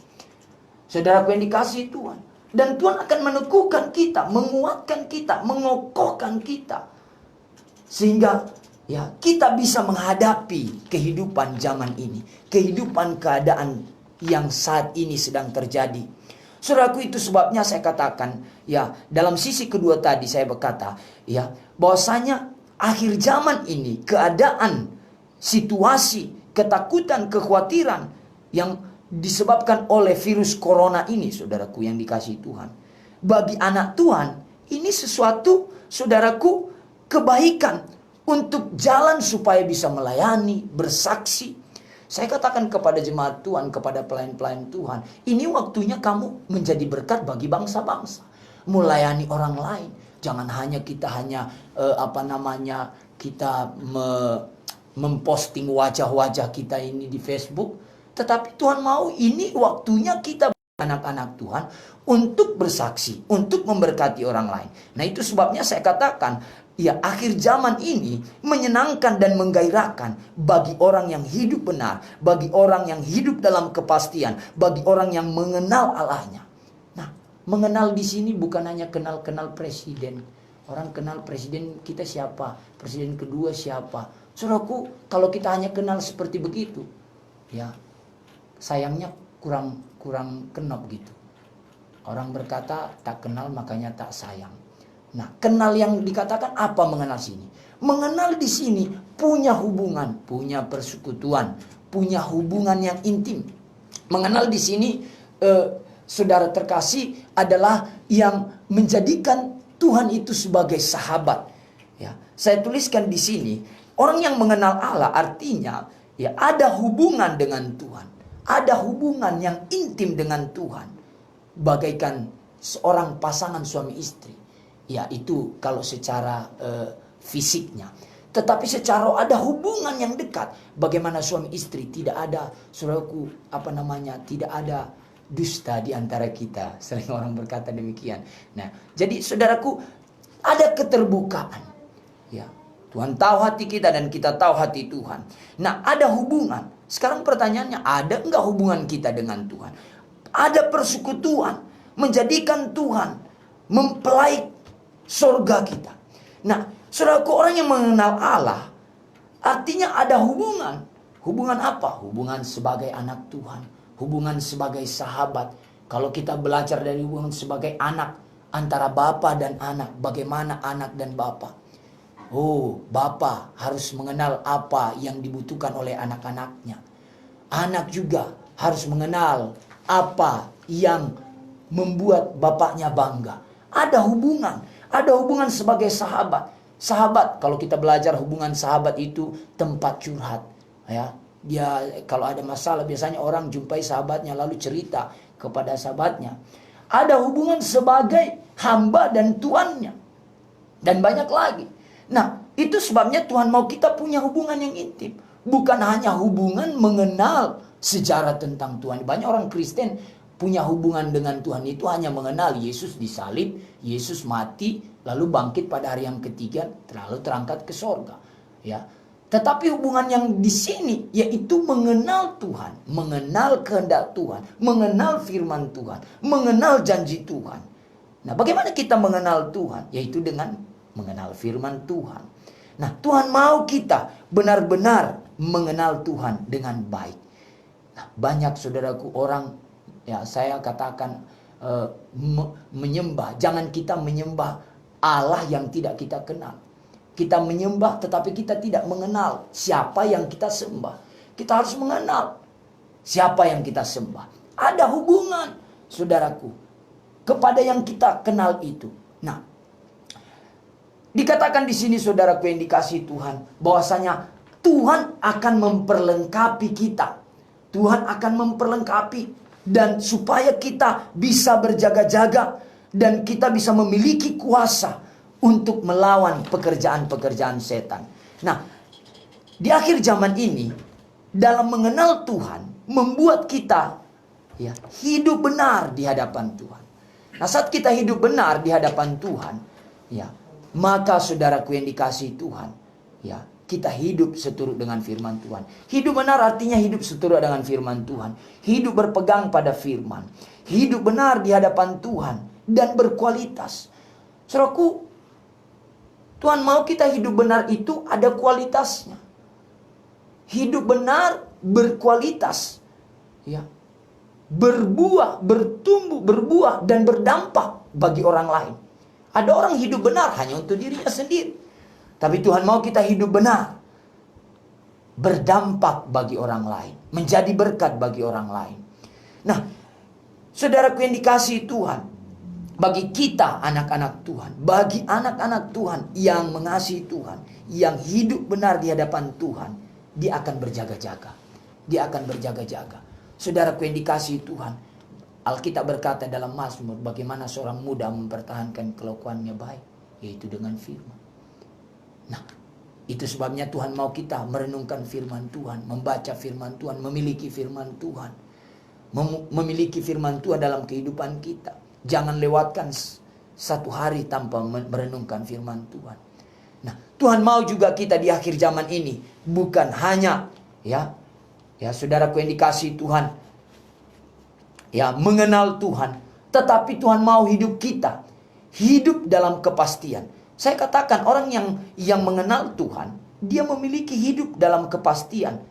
Saudaraku yang dikasihi Tuhan. Dan Tuhan akan meneguhkan kita, menguatkan kita, mengokohkan kita. Sehingga ya kita bisa menghadapi kehidupan zaman ini. Kehidupan keadaan yang saat ini sedang terjadi. Saudaraku, itu sebabnya saya katakan, ya, dalam sisi kedua tadi saya berkata, ya, bahwasanya akhir zaman ini, keadaan, situasi, ketakutan, kekhawatiran yang disebabkan oleh virus corona ini, saudaraku yang dikasihi Tuhan. Bagi anak Tuhan, ini sesuatu, saudaraku, kebaikan untuk jalan supaya bisa melayani, bersaksi. Saya katakan kepada jemaat Tuhan, kepada pelayan-pelayan Tuhan, ini waktunya kamu menjadi berkat bagi bangsa-bangsa. Melayani orang lain. Jangan hanya kita kita memposting wajah-wajah kita ini di Facebook. Tetapi Tuhan mau ini waktunya kita anak-anak Tuhan untuk bersaksi, untuk memberkati orang lain. Nah, itu sebabnya saya katakan, ya, akhir zaman ini menyenangkan dan menggairahkan bagi orang yang hidup benar, bagi orang yang hidup dalam kepastian, bagi orang yang mengenal Allahnya. Nah, mengenal di sini bukan hanya kenal-kenal presiden. Orang kenal presiden kita siapa, presiden kedua siapa. Saudaraku, kalau kita hanya kenal seperti begitu, ya, sayangnya kurang kenal gitu. Orang berkata tak kenal makanya tak sayang. Nah, kenal yang dikatakan apa mengenal sini? Mengenal di sini punya hubungan, punya persekutuan, punya hubungan yang intim. Mengenal di sini, saudara terkasih, adalah yang menjadikan Tuhan itu sebagai sahabat. Ya, saya tuliskan di sini, orang yang mengenal Allah artinya ya ada hubungan dengan Tuhan. Ada hubungan yang intim dengan Tuhan. Bagaikan seorang pasangan suami istri. Ya, itu kalau secara fisiknya. Tetapi secara ada hubungan yang dekat. Bagaimana suami istri, tidak ada, saudaraku, tidak ada dusta di antara kita. Sering orang berkata demikian. Nah, jadi saudaraku, ada keterbukaan. Ya, Tuhan tahu hati kita dan kita tahu hati Tuhan. Nah, ada hubungan. Sekarang pertanyaannya, ada enggak hubungan kita dengan Tuhan? Ada persekutuan, menjadikan Tuhan mempelai surga kita. Nah, saudaraku, orang yang mengenal Allah artinya ada hubungan. Hubungan apa? Hubungan sebagai anak Tuhan, hubungan sebagai sahabat. Kalau kita belajar dari hubungan sebagai anak, antara bapa dan anak, bagaimana anak dan bapa. Oh, bapa harus mengenal apa yang dibutuhkan oleh anak-anaknya. Anak juga harus mengenal apa yang membuat bapaknya bangga. Ada hubungan sebagai sahabat. Sahabat, kalau kita belajar hubungan sahabat itu tempat curhat, ya. Dia kalau ada masalah biasanya orang jumpai sahabatnya lalu cerita kepada sahabatnya. Ada hubungan sebagai hamba dan tuannya. Dan banyak lagi. Nah, itu sebabnya Tuhan mau kita punya hubungan yang intim. Bukan hanya hubungan mengenal sejarah tentang Tuhan. Banyak orang Kristen punya hubungan dengan Tuhan itu hanya mengenal Yesus disalib, Yesus mati, lalu bangkit pada hari yang ketiga, lalu terangkat ke sorga. Ya. Tetapi hubungan yang di sini yaitu mengenal Tuhan, mengenal kehendak Tuhan, mengenal firman Tuhan, mengenal janji Tuhan. Nah, bagaimana kita mengenal Tuhan? Yaitu dengan mengenal firman Tuhan. Nah, Tuhan mau kita benar-benar mengenal Tuhan dengan baik. Nah, banyak saudaraku orang, ya saya katakan menyembah. Jangan kita menyembah Allah yang tidak kita kenal. Kita menyembah tetapi kita tidak mengenal siapa yang kita sembah. Kita harus mengenal siapa yang kita sembah. Ada hubungan, saudaraku, kepada yang kita kenal itu. Nah, dikatakan di sini saudaraku yang dikasihi Tuhan, bahwasanya Tuhan akan memperlengkapi kita. Tuhan akan memperlengkapi, dan supaya kita bisa berjaga-jaga dan kita bisa memiliki kuasa untuk melawan pekerjaan-pekerjaan setan. Nah, di akhir zaman ini, dalam mengenal Tuhan, membuat kita ya hidup benar di hadapan Tuhan. Nah, saat kita hidup benar di hadapan Tuhan, ya, maka saudaraku yang dikasihi Tuhan, ya, kita hidup seturut dengan firman Tuhan. Hidup benar artinya hidup seturut dengan firman Tuhan. Hidup berpegang pada firman. Hidup benar di hadapan Tuhan dan berkualitas. Saudaraku, Tuhan mau kita hidup benar itu ada kualitasnya. Hidup benar berkualitas. Ya. Berbuah, bertumbuh, berbuah dan berdampak bagi orang lain. Ada orang hidup benar hanya untuk dirinya sendiri. Tapi Tuhan mau kita hidup benar. Berdampak bagi orang lain. Menjadi berkat bagi orang lain. Nah, saudaraku yang dikasihi Tuhan, bagi kita anak-anak Tuhan, bagi anak-anak Tuhan yang mengasihi Tuhan, yang hidup benar di hadapan Tuhan, dia akan berjaga-jaga. Dia akan berjaga-jaga. Saudaraku yang dikasihi Tuhan, Alkitab berkata dalam Mazmur, bagaimana seorang muda mempertahankan kelakuannya baik, yaitu dengan firman. Nah, itu sebabnya Tuhan mau kita merenungkan firman Tuhan, membaca firman Tuhan, memiliki firman Tuhan. Memiliki firman Tuhan dalam kehidupan kita. Jangan lewatkan satu hari tanpa merenungkan firman Tuhan. Nah, Tuhan mau juga kita di akhir zaman ini bukan hanya ya saudaraku yang dikasihi Tuhan, ya mengenal Tuhan, tetapi Tuhan mau hidup kita hidup dalam kepastian. Saya katakan orang yang mengenal Tuhan, dia memiliki hidup dalam kepastian.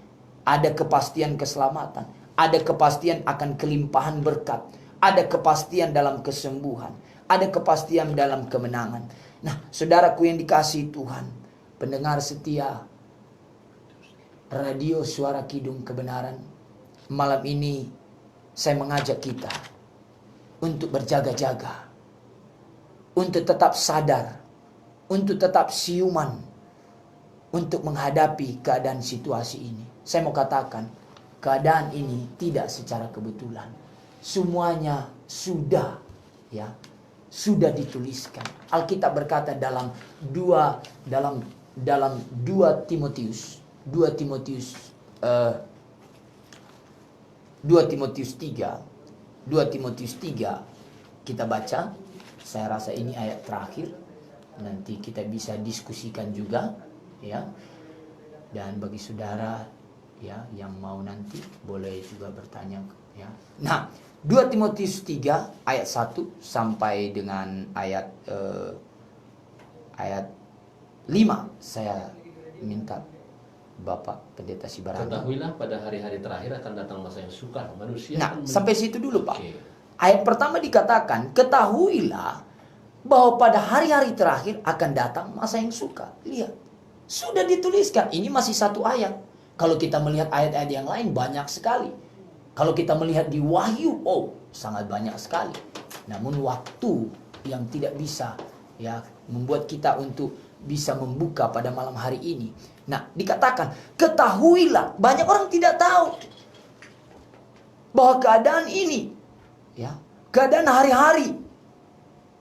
Ada kepastian keselamatan, ada kepastian akan kelimpahan berkat, ada kepastian dalam kesembuhan, ada kepastian dalam kemenangan. Nah, saudaraku yang dikasihi Tuhan, pendengar setia radio Suara Kidung Kebenaran, malam ini saya mengajak kita untuk berjaga-jaga, untuk tetap sadar, untuk tetap siuman, untuk menghadapi keadaan situasi ini. Saya mau katakan, keadaan ini tidak secara kebetulan. Semuanya sudah dituliskan. Alkitab berkata dalam 2 Timotius 3 kita baca. Saya rasa ini ayat terakhir. Nanti kita bisa diskusikan juga, ya. Dan bagi saudara ya yang mau nanti boleh juga bertanya, ya. Nah, 2 Timotius 3 ayat 1 sampai dengan ayat 5 saya minta Bapak Pendeta Sibarani. Ketahuilah pada hari-hari terakhir akan datang masa yang sukar. Manusia Nah, sampai situ dulu Pak. Okay. Ayat pertama dikatakan, ketahuilah bahwa pada hari-hari terakhir akan datang masa yang sukar. Lihat, sudah dituliskan. Ini masih satu ayat. Kalau kita melihat ayat-ayat yang lain banyak sekali. Kalau kita melihat di Wahyu, sangat banyak sekali. Namun waktu yang tidak bisa ya membuat kita untuk bisa membuka pada malam hari ini. Nah, dikatakan, ketahuilah. Banyak orang tidak tahu bahwa keadaan ini, ya, keadaan hari-hari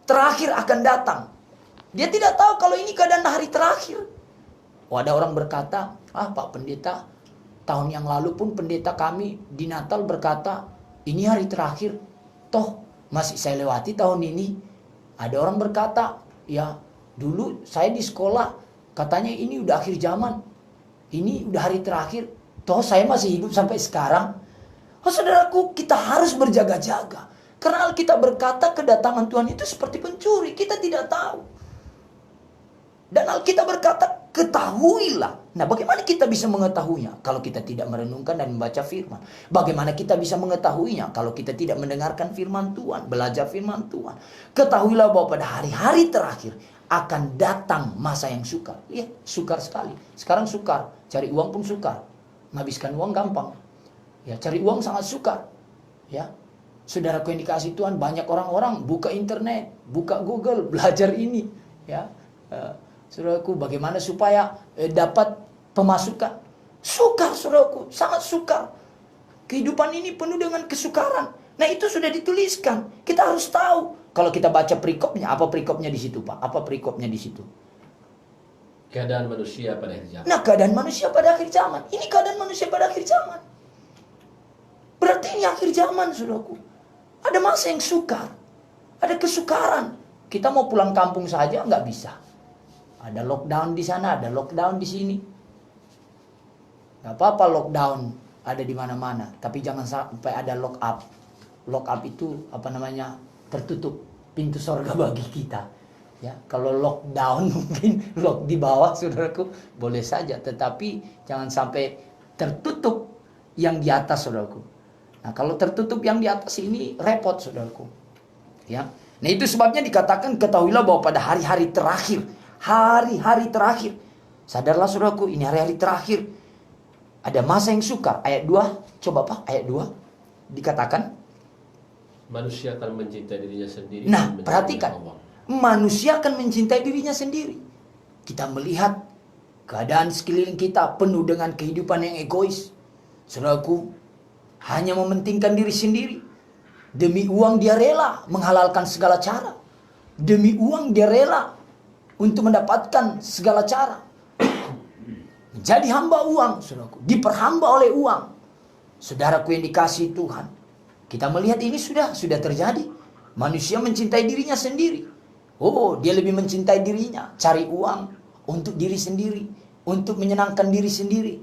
terakhir akan datang. Dia tidak tahu kalau ini keadaan hari terakhir. Ada orang berkata, Pak Pendeta, tahun yang lalu pun pendeta kami di Natal berkata, ini hari terakhir, toh masih saya lewati tahun ini. Ada orang berkata, ya dulu saya di sekolah katanya ini udah akhir zaman, ini udah hari terakhir, toh saya masih hidup sampai sekarang. Saudaraku, kita harus berjaga-jaga. Karena Alkitab berkata kedatangan Tuhan itu seperti pencuri, kita tidak tahu. Dan Alkitab berkata, ketahuilah. Nah, bagaimana kita bisa mengetahuinya kalau kita tidak merenungkan dan membaca firman? Bagaimana kita bisa mengetahuinya kalau kita tidak mendengarkan firman Tuhan, belajar firman Tuhan? Ketahuilah bahwa pada hari-hari terakhir akan datang masa yang sukar. Lihat, sukar sekali. Sekarang sukar, cari uang pun sukar. Menghabiskan uang gampang. Ya, cari uang sangat sukar. Ya, saudaraku yang dikasih Tuhan, banyak orang-orang buka internet, buka Google, belajar ini. Ya, saudaraku, bagaimana supaya dapat pemasukan? Sukar, saudaraku, sangat sukar. Kehidupan ini penuh dengan kesukaran. Nah, itu sudah dituliskan. Kita harus tahu. Kalau kita baca perikopnya, apa perikopnya di situ, Pak? Apa perikopnya di situ? Keadaan manusia pada akhir zaman. Nah, keadaan manusia pada akhir zaman. Ini keadaan manusia pada akhir zaman. Berarti ini akhir zaman, saudaraku. Ada masa yang sukar. Ada kesukaran. Kita mau pulang kampung saja nggak bisa. Ada lockdown di sana, ada lockdown di sini. Gak apa-apa lockdown ada di mana-mana, tapi jangan sampai ada lock up. Lock up itu tertutup pintu sorga bagi kita. Ya, kalau lockdown mungkin lock di bawah, saudaraku, boleh saja, tetapi jangan sampai tertutup yang di atas, saudaraku. Nah, kalau tertutup yang di atas ini repot, saudaraku. Ya. Nah, itu sebabnya dikatakan ketahuilah bahwa pada hari-hari terakhir, hari-hari terakhir. Sadarlah, saudaraku, ini hari-hari terakhir. Ada masa yang sukar. Ayat 2, coba Pak, ayat 2 dikatakan manusia akan mencintai dirinya sendiri. Nah, perhatikan. Manusia akan mencintai dirinya sendiri. Kita melihat keadaan sekeliling kita penuh dengan kehidupan yang egois. Saudaraku, hanya mementingkan diri sendiri. Demi uang dia rela menghalalkan segala cara. Demi uang dia rela untuk mendapatkan segala cara. Menjadi hamba uang, saudaraku. Diperhamba oleh uang. Saudaraku yang dikasihi Tuhan, kita melihat ini sudah terjadi. Manusia mencintai dirinya sendiri. Dia lebih mencintai dirinya. Cari uang untuk diri sendiri. Untuk menyenangkan diri sendiri.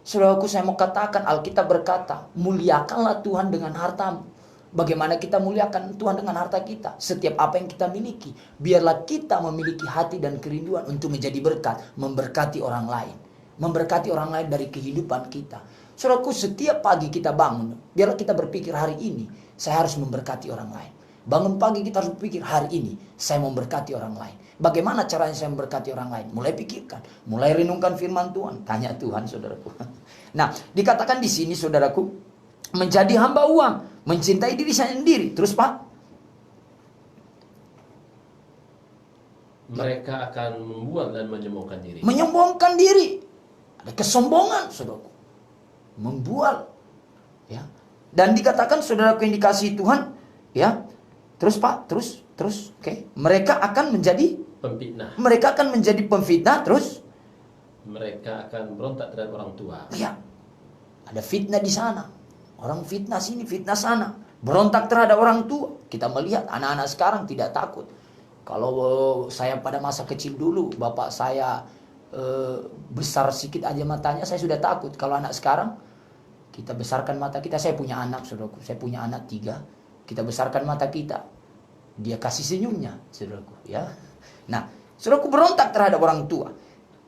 Saudaraku, saya mau katakan, Alkitab berkata, muliakanlah Tuhan dengan hartamu. Bagaimana kita muliakan Tuhan dengan harta kita? Setiap apa yang kita miliki, biarlah kita memiliki hati dan kerinduan untuk menjadi berkat, memberkati orang lain. Memberkati orang lain dari kehidupan kita. Saudaraku, setiap pagi kita bangun, biarlah kita berpikir hari ini, saya harus memberkati orang lain. Bangun pagi kita harus berpikir hari ini, saya memberkati orang lain. Bagaimana caranya saya memberkati orang lain? Mulai pikirkan, mulai renungkan firman Tuhan. Tanya Tuhan, saudaraku. Nah, dikatakan di sini, saudaraku, menjadi hamba uang, mencintai diri sendiri. Terus Pak? Mereka akan membual dan menyombongkan diri. Menyombongkan diri. Ada kesombongan, saudaraku. Membual. Ya. Dan dikatakan, saudaraku yang dikasihi Tuhan, ya. Terus Pak, terus, oke. Mereka akan menjadi pemfitnah. Mereka akan menjadi pemfitnah, terus mereka akan berontak terhadap orang tua. Ya. Ada fitnah di sana. Orang fitnah sini, fitnah sana. Berontak terhadap orang tua. Kita melihat anak-anak sekarang tidak takut. Kalau saya pada masa kecil dulu, bapak saya besar sedikit aja matanya, saya sudah takut. Kalau anak sekarang, kita besarkan mata kita. Saya punya anak, saudaraku. Saya punya anak 3. Kita besarkan mata kita. Dia kasih senyumnya, saudaraku. Ya. Nah, saudaraku berontak terhadap orang tua.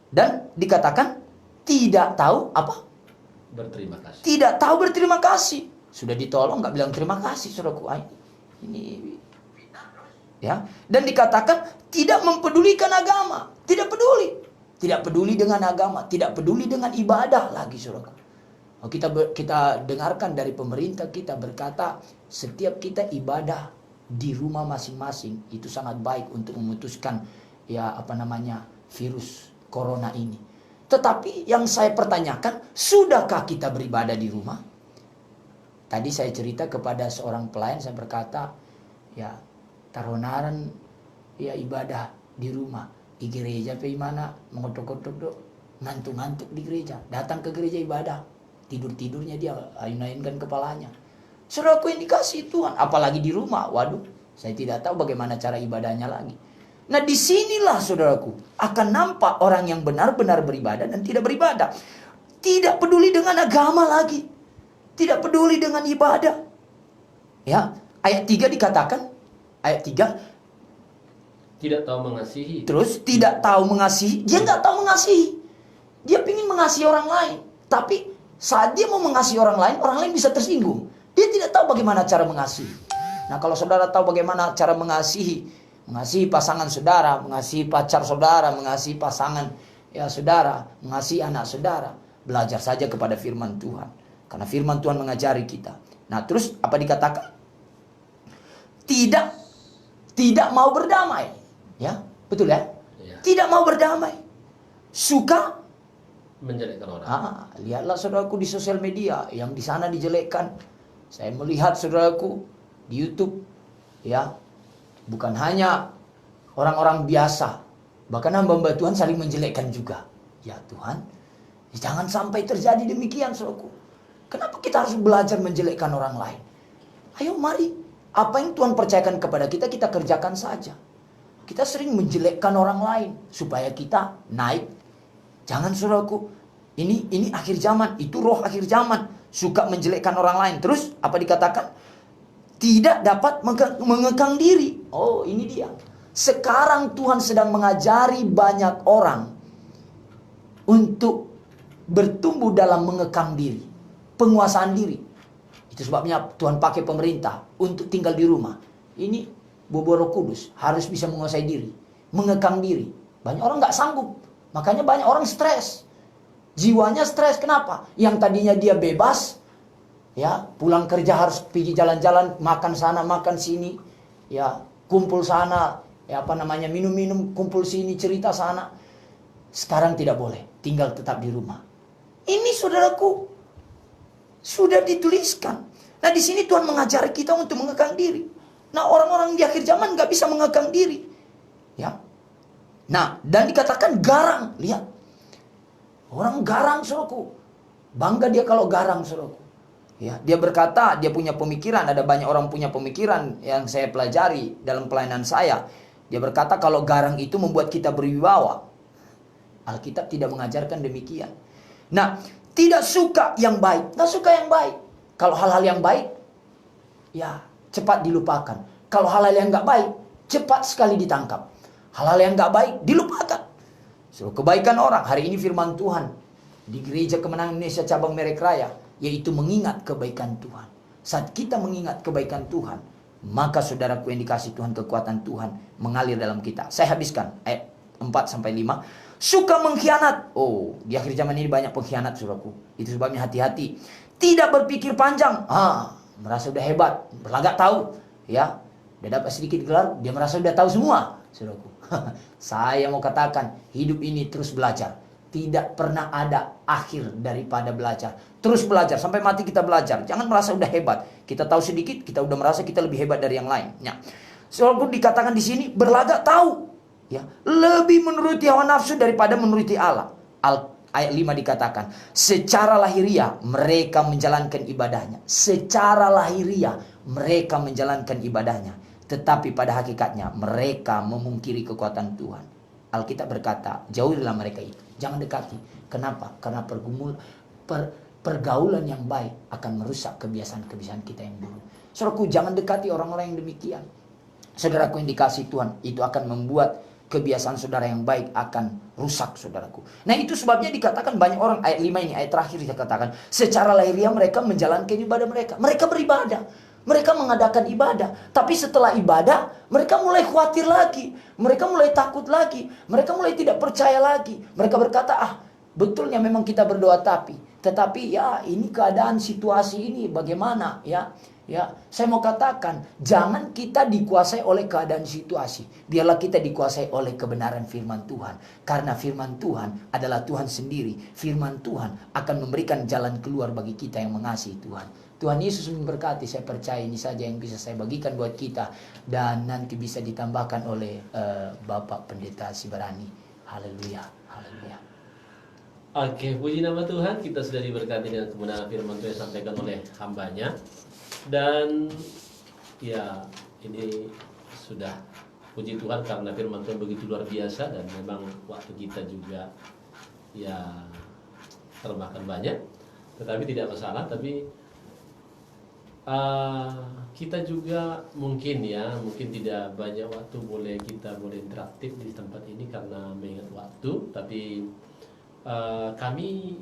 Dan dikatakan tidak tahu apa? Berterima kasih. Tidak tahu berterima kasih. Sudah ditolong nggak bilang terima kasih, saudaraku. Ini ya, dan dikatakan tidak mempedulikan agama, tidak peduli dengan agama, tidak peduli dengan ibadah lagi, saudara. Kita dengarkan dari pemerintah kita berkata setiap kita ibadah di rumah masing-masing itu sangat baik untuk memutuskan virus corona ini. Tetapi yang saya pertanyakan, sudahkah kita beribadah di rumah? Tadi saya cerita kepada seorang pelayan, saya berkata, ya taronaran ya ibadah di rumah, di gereja mana mengotok-otok ngantuk-ngantuk di gereja, datang ke gereja ibadah, tidur-tidurnya dia ayun-ayunkan kepalanya. Saudaraku, yang dikasih Tuhan, apalagi di rumah, waduh, saya tidak tahu bagaimana cara ibadahnya lagi. Nah, disinilah saudaraku akan nampak orang yang benar-benar beribadah dan tidak beribadah. Tidak peduli dengan agama lagi, tidak peduli dengan ibadah. Ya, ayat 3 dikatakan, ayat 3, tidak tahu mengasihi. terus tidak tahu mengasihi, dia nggak tahu mengasihi. Dia ingin mengasihi orang lain, tapi saat dia mau mengasihi orang lain bisa tersinggung. Dia tidak tahu bagaimana cara mengasihi. Nah, kalau saudara tahu bagaimana cara mengasihi pasangan saudara, mengasihi pacar saudara, mengasihi pasangan ya saudara, mengasihi anak saudara, belajar saja kepada firman Tuhan. Karena firman Tuhan mengajari kita. Nah, terus apa dikatakan? Tidak mau berdamai. Ya, betul ya? Ya. Tidak mau berdamai. Suka menjelekkan orang. Lihatlah saudaraku di sosial media yang di sana dijelekkan. Saya melihat saudaraku di YouTube, ya, bukan hanya orang-orang biasa, bahkan hamba-hamba Tuhan saling menjelekkan juga. Ya Tuhan, jangan sampai terjadi demikian, saudaraku. Kenapa kita harus belajar menjelekkan orang lain? Ayo mari, apa yang Tuhan percayakan kepada kita, kita kerjakan saja. Kita sering menjelekkan orang lain supaya kita naik. Jangan, saudaraku. Ini akhir zaman, itu roh akhir zaman, suka menjelekkan orang lain. Terus apa dikatakan? Tidak dapat mengekang diri. Oh, ini dia. Sekarang Tuhan sedang mengajari banyak orang untuk bertumbuh dalam mengekang diri, penguasaan diri. Itu sebabnya Tuhan pakai pemerintah untuk tinggal di rumah. Ini buah Roh Kudus harus bisa menguasai diri, mengekang diri. Banyak orang nggak sanggup, makanya banyak orang stres. Jiwanya stres. Kenapa? Yang tadinya dia bebas, ya, pulang kerja harus pergi jalan-jalan, makan sana, makan sini, ya, kumpul sana, ya minum-minum, kumpul sini, cerita sana. Sekarang tidak boleh, tinggal tetap di rumah. Ini saudaraku sudah dituliskan. Nah, di sini Tuhan mengajari kita untuk mengekang diri. Nah, orang-orang di akhir zaman nggak bisa mengekang diri, ya. Nah, dan dikatakan garang. Lihat, orang garang, saudaraku. Bangga dia kalau garang, saudaraku. Ya, dia berkata, dia punya pemikiran. Ada banyak orang punya pemikiran yang saya pelajari dalam pelayanan saya. Dia berkata kalau garang itu membuat kita berwibawa. Alkitab tidak mengajarkan demikian. Nah, tidak suka yang baik. Nggak suka yang baik. Kalau hal-hal yang baik, ya cepat dilupakan. Kalau hal-hal yang nggak baik, cepat sekali ditangkap. Hal-hal yang nggak baik, dilupakan. Suruh kebaikan orang. Hari ini firman Tuhan di Gereja Kemenangan Indonesia Cabang Merek Raya, yaitu mengingat kebaikan Tuhan. Saat kita mengingat kebaikan Tuhan, maka saudaraku yang dikasih Tuhan, kekuatan Tuhan mengalir dalam kita. Saya habiskan ayat 4-5. Suka mengkhianat. Oh, di akhir zaman ini banyak pengkhianat, saudaraku. Itu sebabnya hati-hati. Tidak berpikir panjang. Merasa udah hebat, berlagak tahu, ya. Udah dapat sedikit gelar, dia merasa udah tahu semua, saudaraku. Saya mau katakan, hidup ini terus belajar. Tidak pernah ada akhir daripada belajar. Terus belajar, sampai mati kita belajar. Jangan merasa udah hebat. Kita tahu sedikit, kita udah merasa kita lebih hebat dari yang lain. Ya. Soalnya dikatakan di sini, berlagak tahu. Ya. Lebih menuruti hawa nafsu daripada menuruti Allah. Ayat 5 dikatakan, secara lahiriah mereka menjalankan ibadahnya. Secara lahiriah mereka menjalankan ibadahnya. Tetapi pada hakikatnya mereka memungkiri kekuatan Tuhan. Alkitab berkata, jauhilah mereka itu. Jangan dekati. Kenapa? Karena pergaulan yang baik akan merusak kebiasaan-kebiasaan kita yang buruk. Saudaraku, jangan dekati orang-orang yang demikian. Saudaraku yang dikasih Tuhan, itu akan membuat kebiasaan saudara yang baik akan rusak, saudaraku. Nah, itu sebabnya dikatakan banyak orang, ayat 5 ini, ayat terakhir dikatakan, secara lahiriah mereka menjalankan ibadah mereka. Mereka beribadah. Mereka mengadakan ibadah, tapi setelah ibadah mereka mulai khawatir lagi, mereka mulai takut lagi, mereka mulai tidak percaya lagi. Mereka berkata, betulnya memang kita berdoa tetapi ya ini keadaan situasi ini bagaimana ya. Ya, saya mau katakan, jangan kita dikuasai oleh keadaan situasi. Biarlah kita dikuasai oleh kebenaran firman Tuhan. Karena firman Tuhan adalah Tuhan sendiri. Firman Tuhan akan memberikan jalan keluar bagi kita yang mengasihi Tuhan. Tuhan Yesus memberkati. Saya percaya ini saja yang bisa saya bagikan buat kita. Dan nanti bisa ditambahkan oleh Bapak Pendeta Sibarani. Haleluya, haleluya. Oke, puji nama Tuhan, kita sudah diberkati dengan kebenaran firman Tuhan yang disampaikan oleh hambanya. Dan ya, ini sudah puji Tuhan karena firman Tuhan begitu luar biasa. Dan memang waktu kita juga ya termakan banyak, tetapi tidak masalah. Tapi kita juga mungkin tidak banyak waktu, kita boleh interaktif di tempat ini karena mengingat waktu. Tapi kami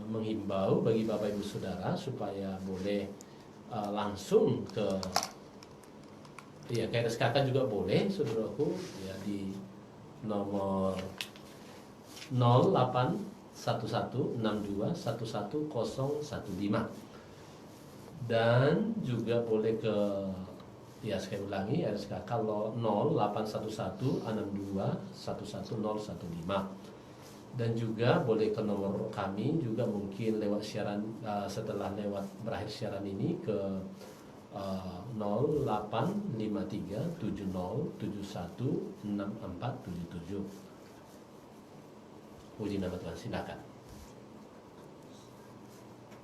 menghimbau bagi Bapak Ibu Saudara supaya boleh langsung ke KRSKK juga boleh, saudaraku, ya, di nomor 081162111015. Dan juga boleh ke, ya sekali ulangi, RSKK 081162111015. Dan juga boleh ke nomor kami juga mungkin lewat siaran, setelah berakhir siaran ini ke 085370716477. Puji nama Tuhan, silakan.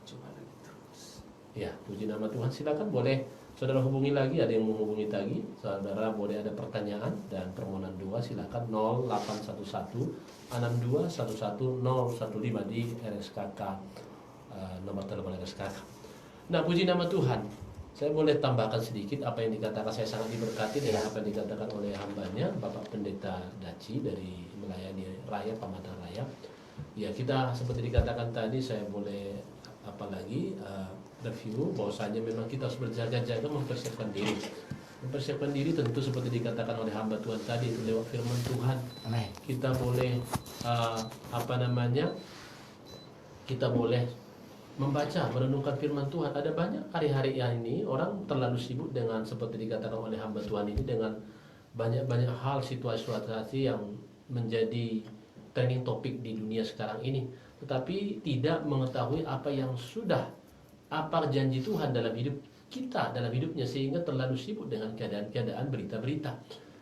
Coba lagi terus. Ya, puji nama Tuhan, silakan, boleh saudara hubungi lagi, ada yang menghubungi lagi. Saudara boleh ada pertanyaan dan permohonan doa, silakan 081162111015 di RSKK, nomor telepon RSKK. Nah, puji nama Tuhan. Saya boleh tambahkan sedikit apa yang dikatakan, saya sangat diberkati dengan apa yang dikatakan oleh hambanya Bapak Pendeta Daci dari Melayani Raya, Pamatang Raya. Ya, kita seperti dikatakan tadi, saya boleh apalagi review bahwasanya memang kita harus berjaga-jaga mempersiapkan diri. Mempersiapkan diri tentu seperti dikatakan oleh hamba Tuhan tadi, itu lewat firman Tuhan. Amin. Kita boleh kita boleh membaca, merenungkan firman Tuhan. Ada banyak hari-hari ini orang terlalu sibuk dengan seperti dikatakan oleh hamba Tuhan ini, dengan banyak-banyak hal, situasi-situasi yang menjadi trending topik di dunia sekarang ini, tetapi tidak mengetahui apa janji Tuhan dalam hidup kita, dalam hidupnya, sehingga terlalu sibuk dengan keadaan-keadaan, berita-berita,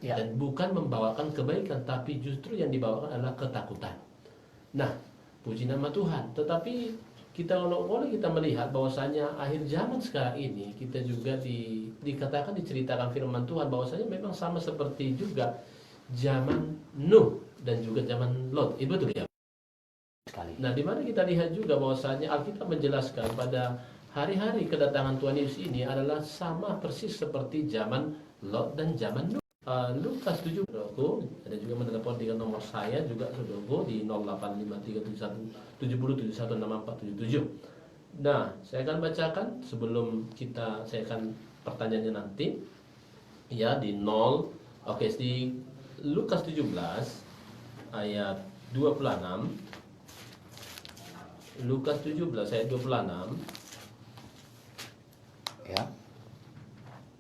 dan bukan membawakan kebaikan, tapi justru yang dibawakan adalah ketakutan. Nah, puji nama Tuhan. Tetapi boleh kita melihat bahwasanya akhir zaman sekarang ini, kita juga diceritakan firman Tuhan bahwasanya memang sama seperti juga zaman Nuh dan juga zaman Lot. Itu betul ya? Nah, di mana kita lihat juga bahwasanya Alkitab menjelaskan pada hari-hari kedatangan Tuhan Yesus ini adalah sama persis seperti zaman Lot dan zaman Nuh. Lukas 7, saudaraku, ada juga menelepon dengan nomor saya juga, saudaraku, di 085371716477. Nah, saya akan bacakan sebelum saya akan pertanyaannya nanti, ya, di Lukas 17 ayat 26. Lukas 17 ayat 26. Ya.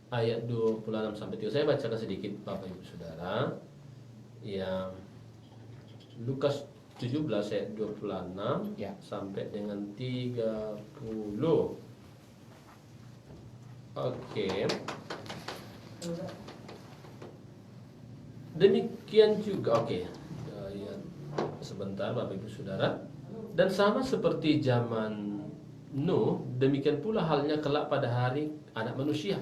Ayat 26 sampai 30. Saya bacakan sedikit Bapak Ibu Saudara. Ya. Lukas 17 ayat 26 sampai dengan 30. Oke. Demikian juga, ya, sebentar Bapak Ibu Saudara. Dan sama seperti zaman Nuh, demikian pula halnya kelak pada hari Anak Manusia.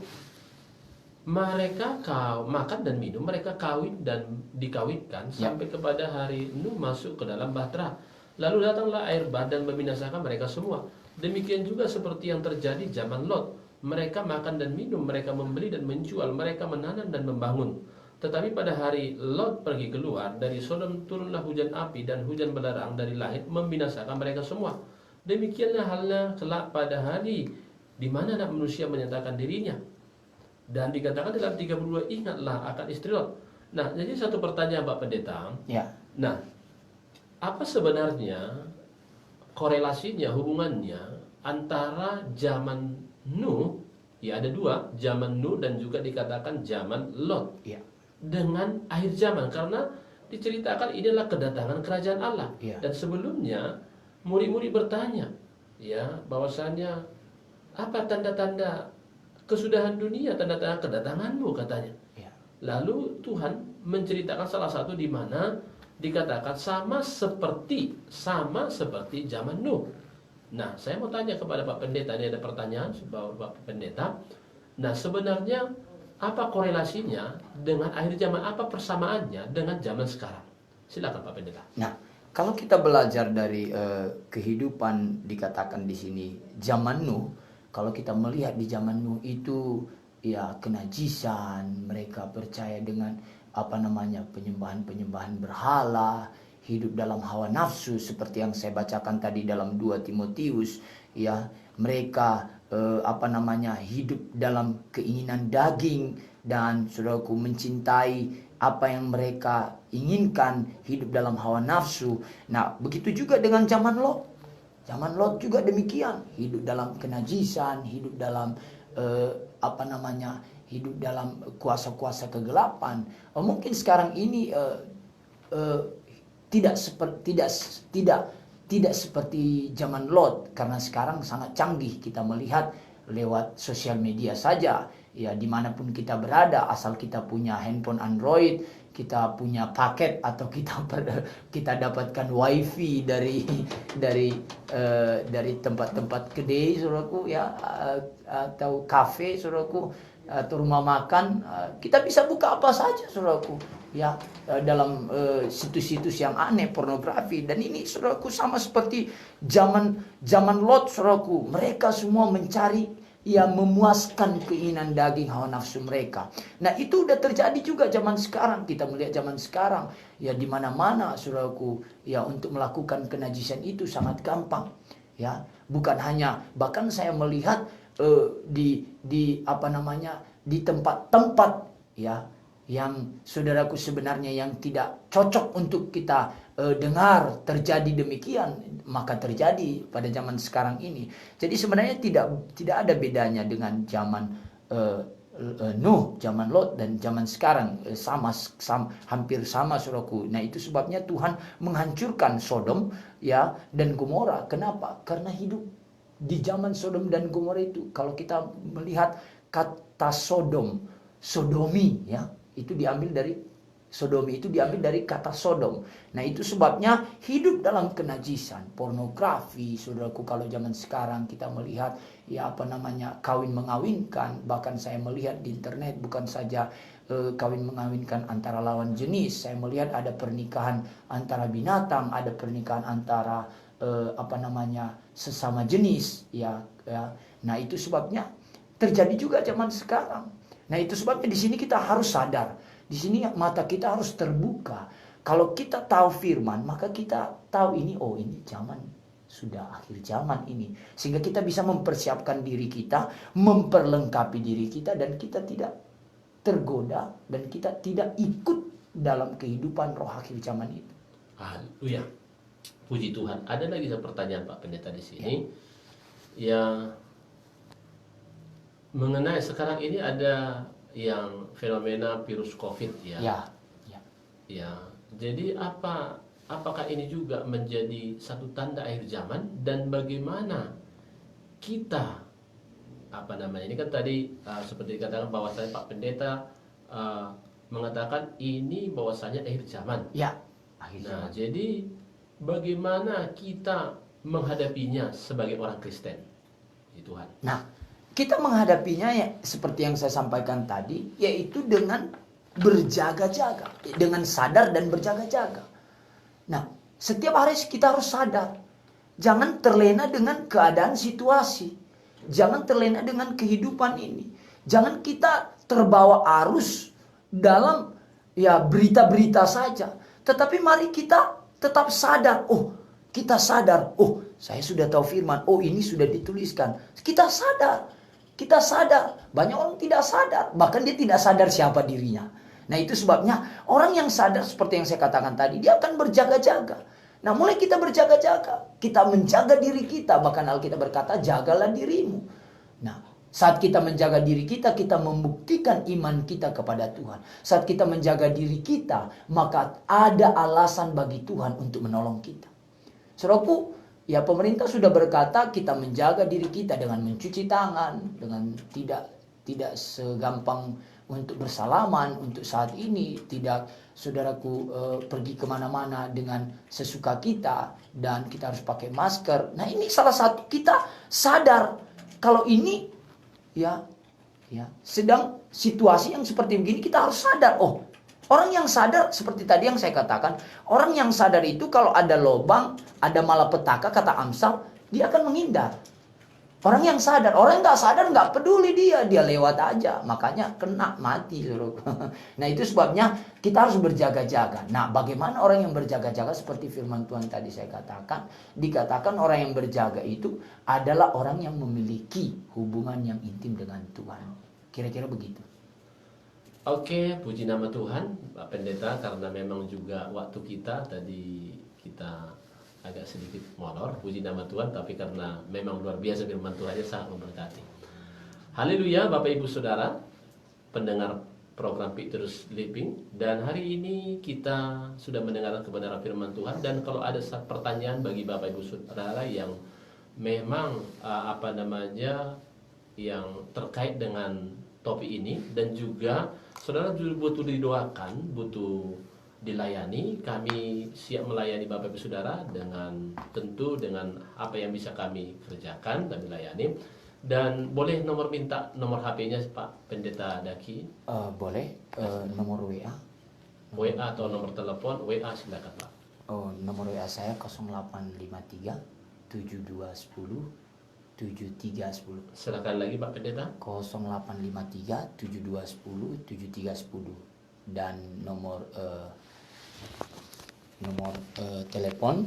Mereka makan dan minum, mereka kawin dan dikawinkan sampai kepada hari Nuh masuk ke dalam bahtera. Lalu datanglah air bah dan membinasakan mereka semua. Demikian juga seperti yang terjadi zaman Lot. Mereka makan dan minum, mereka membeli dan menjual, mereka menanam dan membangun. Tetapi pada hari Lot pergi keluar dari Sodom, turunlah hujan api dan hujan belerang dari langit membinasakan mereka semua. Demikianlah halnya kelak pada hari di mana anak manusia menyatakan dirinya. Dan dikatakan dalam 32, ingatlah akan istri Lot. Nah, jadi satu pertanyaan Pak Pendeta. Ya. Nah, apa sebenarnya korelasinya, hubungannya antara zaman Nuh, ya ada dua, zaman Nuh dan juga dikatakan zaman Lot, Ya. dengan akhir zaman? Karena diceritakan ini adalah kedatangan kerajaan Allah. Ya. Dan sebelumnya murid-murid bertanya, ya, bahwasannya apa tanda-tanda kesudahan dunia, tanda-tanda kedatanganmu, katanya. Ya. Lalu Tuhan menceritakan salah satu di mana dikatakan sama seperti zaman Nuh. Nah, saya mau tanya kepada Pak Pendeta, ini ada pertanyaan Pak Pendeta. Nah, sebenarnya apa korelasinya dengan akhir zaman, apa persamaannya dengan zaman sekarang? Silakan Pak Pendeta. Nah, kalau kita belajar dari kehidupan dikatakan di sini zaman Nuh, kalau kita melihat di zaman Nuh itu ya kenajisan, mereka percaya dengan penyembahan berhala, hidup dalam hawa nafsu seperti yang saya bacakan tadi dalam 2 Timotius, ya, mereka hidup dalam keinginan daging dan saudaraku mencintai apa yang mereka inginkan, hidup dalam hawa nafsu. Nah, begitu juga dengan zaman Lot. Zaman Lot juga demikian, hidup dalam kenajisan, hidup dalam hidup dalam kuasa-kuasa kegelapan. Mungkin sekarang ini tidak seperti zaman Lot, karena sekarang sangat canggih, kita melihat lewat sosial media saja, ya, dimanapun kita berada, asal kita punya handphone Android, kita punya paket atau kita dapatkan wifi dari tempat-tempat kedai, saudaraku, ya, atau kafe, saudaraku, atau rumah makan, kita bisa buka apa saja, saudaraku, ya, dalam situs-situs yang aneh, pornografi. Dan ini, saudaraku, sama seperti zaman Lot, saudaraku, mereka semua mencari, ya, memuaskan keinginan daging, hawa nafsu mereka. Nah, itu udah terjadi juga zaman sekarang. Kita melihat zaman sekarang, ya, di mana-mana, saudaraku, ya, untuk melakukan kenajisan itu sangat gampang, ya. Bukan hanya, bahkan saya melihat di tempat-tempat, ya, yang saudaraku sebenarnya yang tidak cocok untuk kita dengar terjadi demikian, maka terjadi pada zaman sekarang ini. Jadi sebenarnya tidak ada bedanya dengan zaman Nuh, zaman Lot, dan zaman sekarang, sama hampir sama, saudaraku. Nah, itu sebabnya Tuhan menghancurkan Sodom, ya, dan Gomora. Kenapa? Karena hidup di zaman Sodom dan Gomora itu, kalau kita melihat kata sodomi, ya, itu diambil dari sodomi, itu diambil dari kata Sodom. Nah, itu sebabnya hidup dalam kenajisan, pornografi, saudaraku. Kalau zaman sekarang kita melihat, ya, kawin mengawinkan. Bahkan saya melihat di internet bukan saja kawin mengawinkan antara lawan jenis, saya melihat ada pernikahan antara binatang, ada pernikahan antara sesama jenis, ya. Nah, itu sebabnya terjadi juga zaman sekarang. Nah, itu sebabnya di sini kita harus sadar. Di sini mata kita harus terbuka. Kalau kita tahu firman, maka kita tahu ini zaman sudah akhir zaman ini. Sehingga kita bisa mempersiapkan diri kita, memperlengkapi diri kita, dan kita tidak tergoda, dan kita tidak ikut dalam kehidupan roh akhir zaman itu. Haleluya. Puji Tuhan. Ada lagi satu pertanyaan Pak Pendeta di sini, ya, mengenai sekarang ini ada yang fenomena virus COVID, ya. Ya. Jadi apakah ini juga menjadi satu tanda akhir zaman, dan bagaimana kita ini kan tadi seperti dikatakan bahwasanya Pak Pendeta mengatakan ini bahwasanya akhir zaman. Ya, akhir zaman. Nah, jadi bagaimana kita menghadapinya sebagai orang Kristen, Tuhan? Nah, kita menghadapinya, ya, seperti yang saya sampaikan tadi, yaitu dengan berjaga-jaga, dengan sadar dan berjaga-jaga. Nah, setiap hari kita harus sadar. Jangan terlena dengan keadaan situasi. Jangan terlena dengan kehidupan ini. Jangan kita terbawa arus dalam, ya, berita-berita saja. Tetapi mari kita tetap sadar. Kita sadar. saya sudah tahu firman. Oh, ini sudah dituliskan. Kita sadar. Kita sadar. Banyak orang tidak sadar. Bahkan dia tidak sadar siapa dirinya. Nah, itu sebabnya orang yang sadar seperti yang saya katakan tadi, dia akan berjaga-jaga. Nah, mulai kita berjaga-jaga. Kita menjaga diri kita. Bahkan Alkitab berkata, jagalah dirimu. Nah, saat kita menjaga diri kita, kita membuktikan iman kita kepada Tuhan. Saat kita menjaga diri kita, maka ada alasan bagi Tuhan untuk menolong kita. Saudaraku, ya pemerintah sudah berkata kita menjaga diri kita dengan mencuci tangan, dengan tidak segampang untuk bersalaman untuk saat ini, tidak saudaraku pergi kemana-mana dengan sesuka kita, dan kita harus pakai masker. Nah, ini salah satu kita sadar kalau ini ya sedang situasi yang seperti begini, kita harus sadar. Oh, orang yang sadar seperti tadi yang saya katakan, orang yang sadar itu kalau ada lubang, ada malapetaka, kata Amsal, dia akan menghindar. Orang yang sadar, orang yang nggak sadar nggak peduli dia lewat aja, makanya kena mati. Nah, itu sebabnya kita harus berjaga-jaga. Nah, bagaimana orang yang berjaga-jaga seperti firman Tuhan tadi saya katakan, dikatakan orang yang berjaga itu adalah orang yang memiliki hubungan yang intim dengan Tuhan. Kira-kira begitu. Oke, puji nama Tuhan, Pak Pendeta, karena memang juga waktu kita tadi kita agak sedikit molor, puji nama Tuhan, tapi karena memang luar biasa firman Tuhannya sangat memberkati. Haleluya, Bapak Ibu Saudara, pendengar program Petrus Living, dan hari ini kita sudah mendengar kebenaran firman Tuhan. Dan kalau ada pertanyaan bagi Bapak Ibu Saudara yang memang yang terkait dengan topik ini, dan juga saudara butuh didoakan, butuh dilayani, kami siap melayani Bapak Ibu Saudara dengan tentu dengan apa yang bisa kami kerjakan dan dilayani. Dan boleh minta nomor HP-nya Pak Pendeta Daki? Boleh, nomor WA. WA atau nomor telepon? WA silakan Pak. Oh, nomor WA saya 0853 7210 7310. Silakan lagi Pak Pendeta. 0853 7210 7310. Dan nomor telepon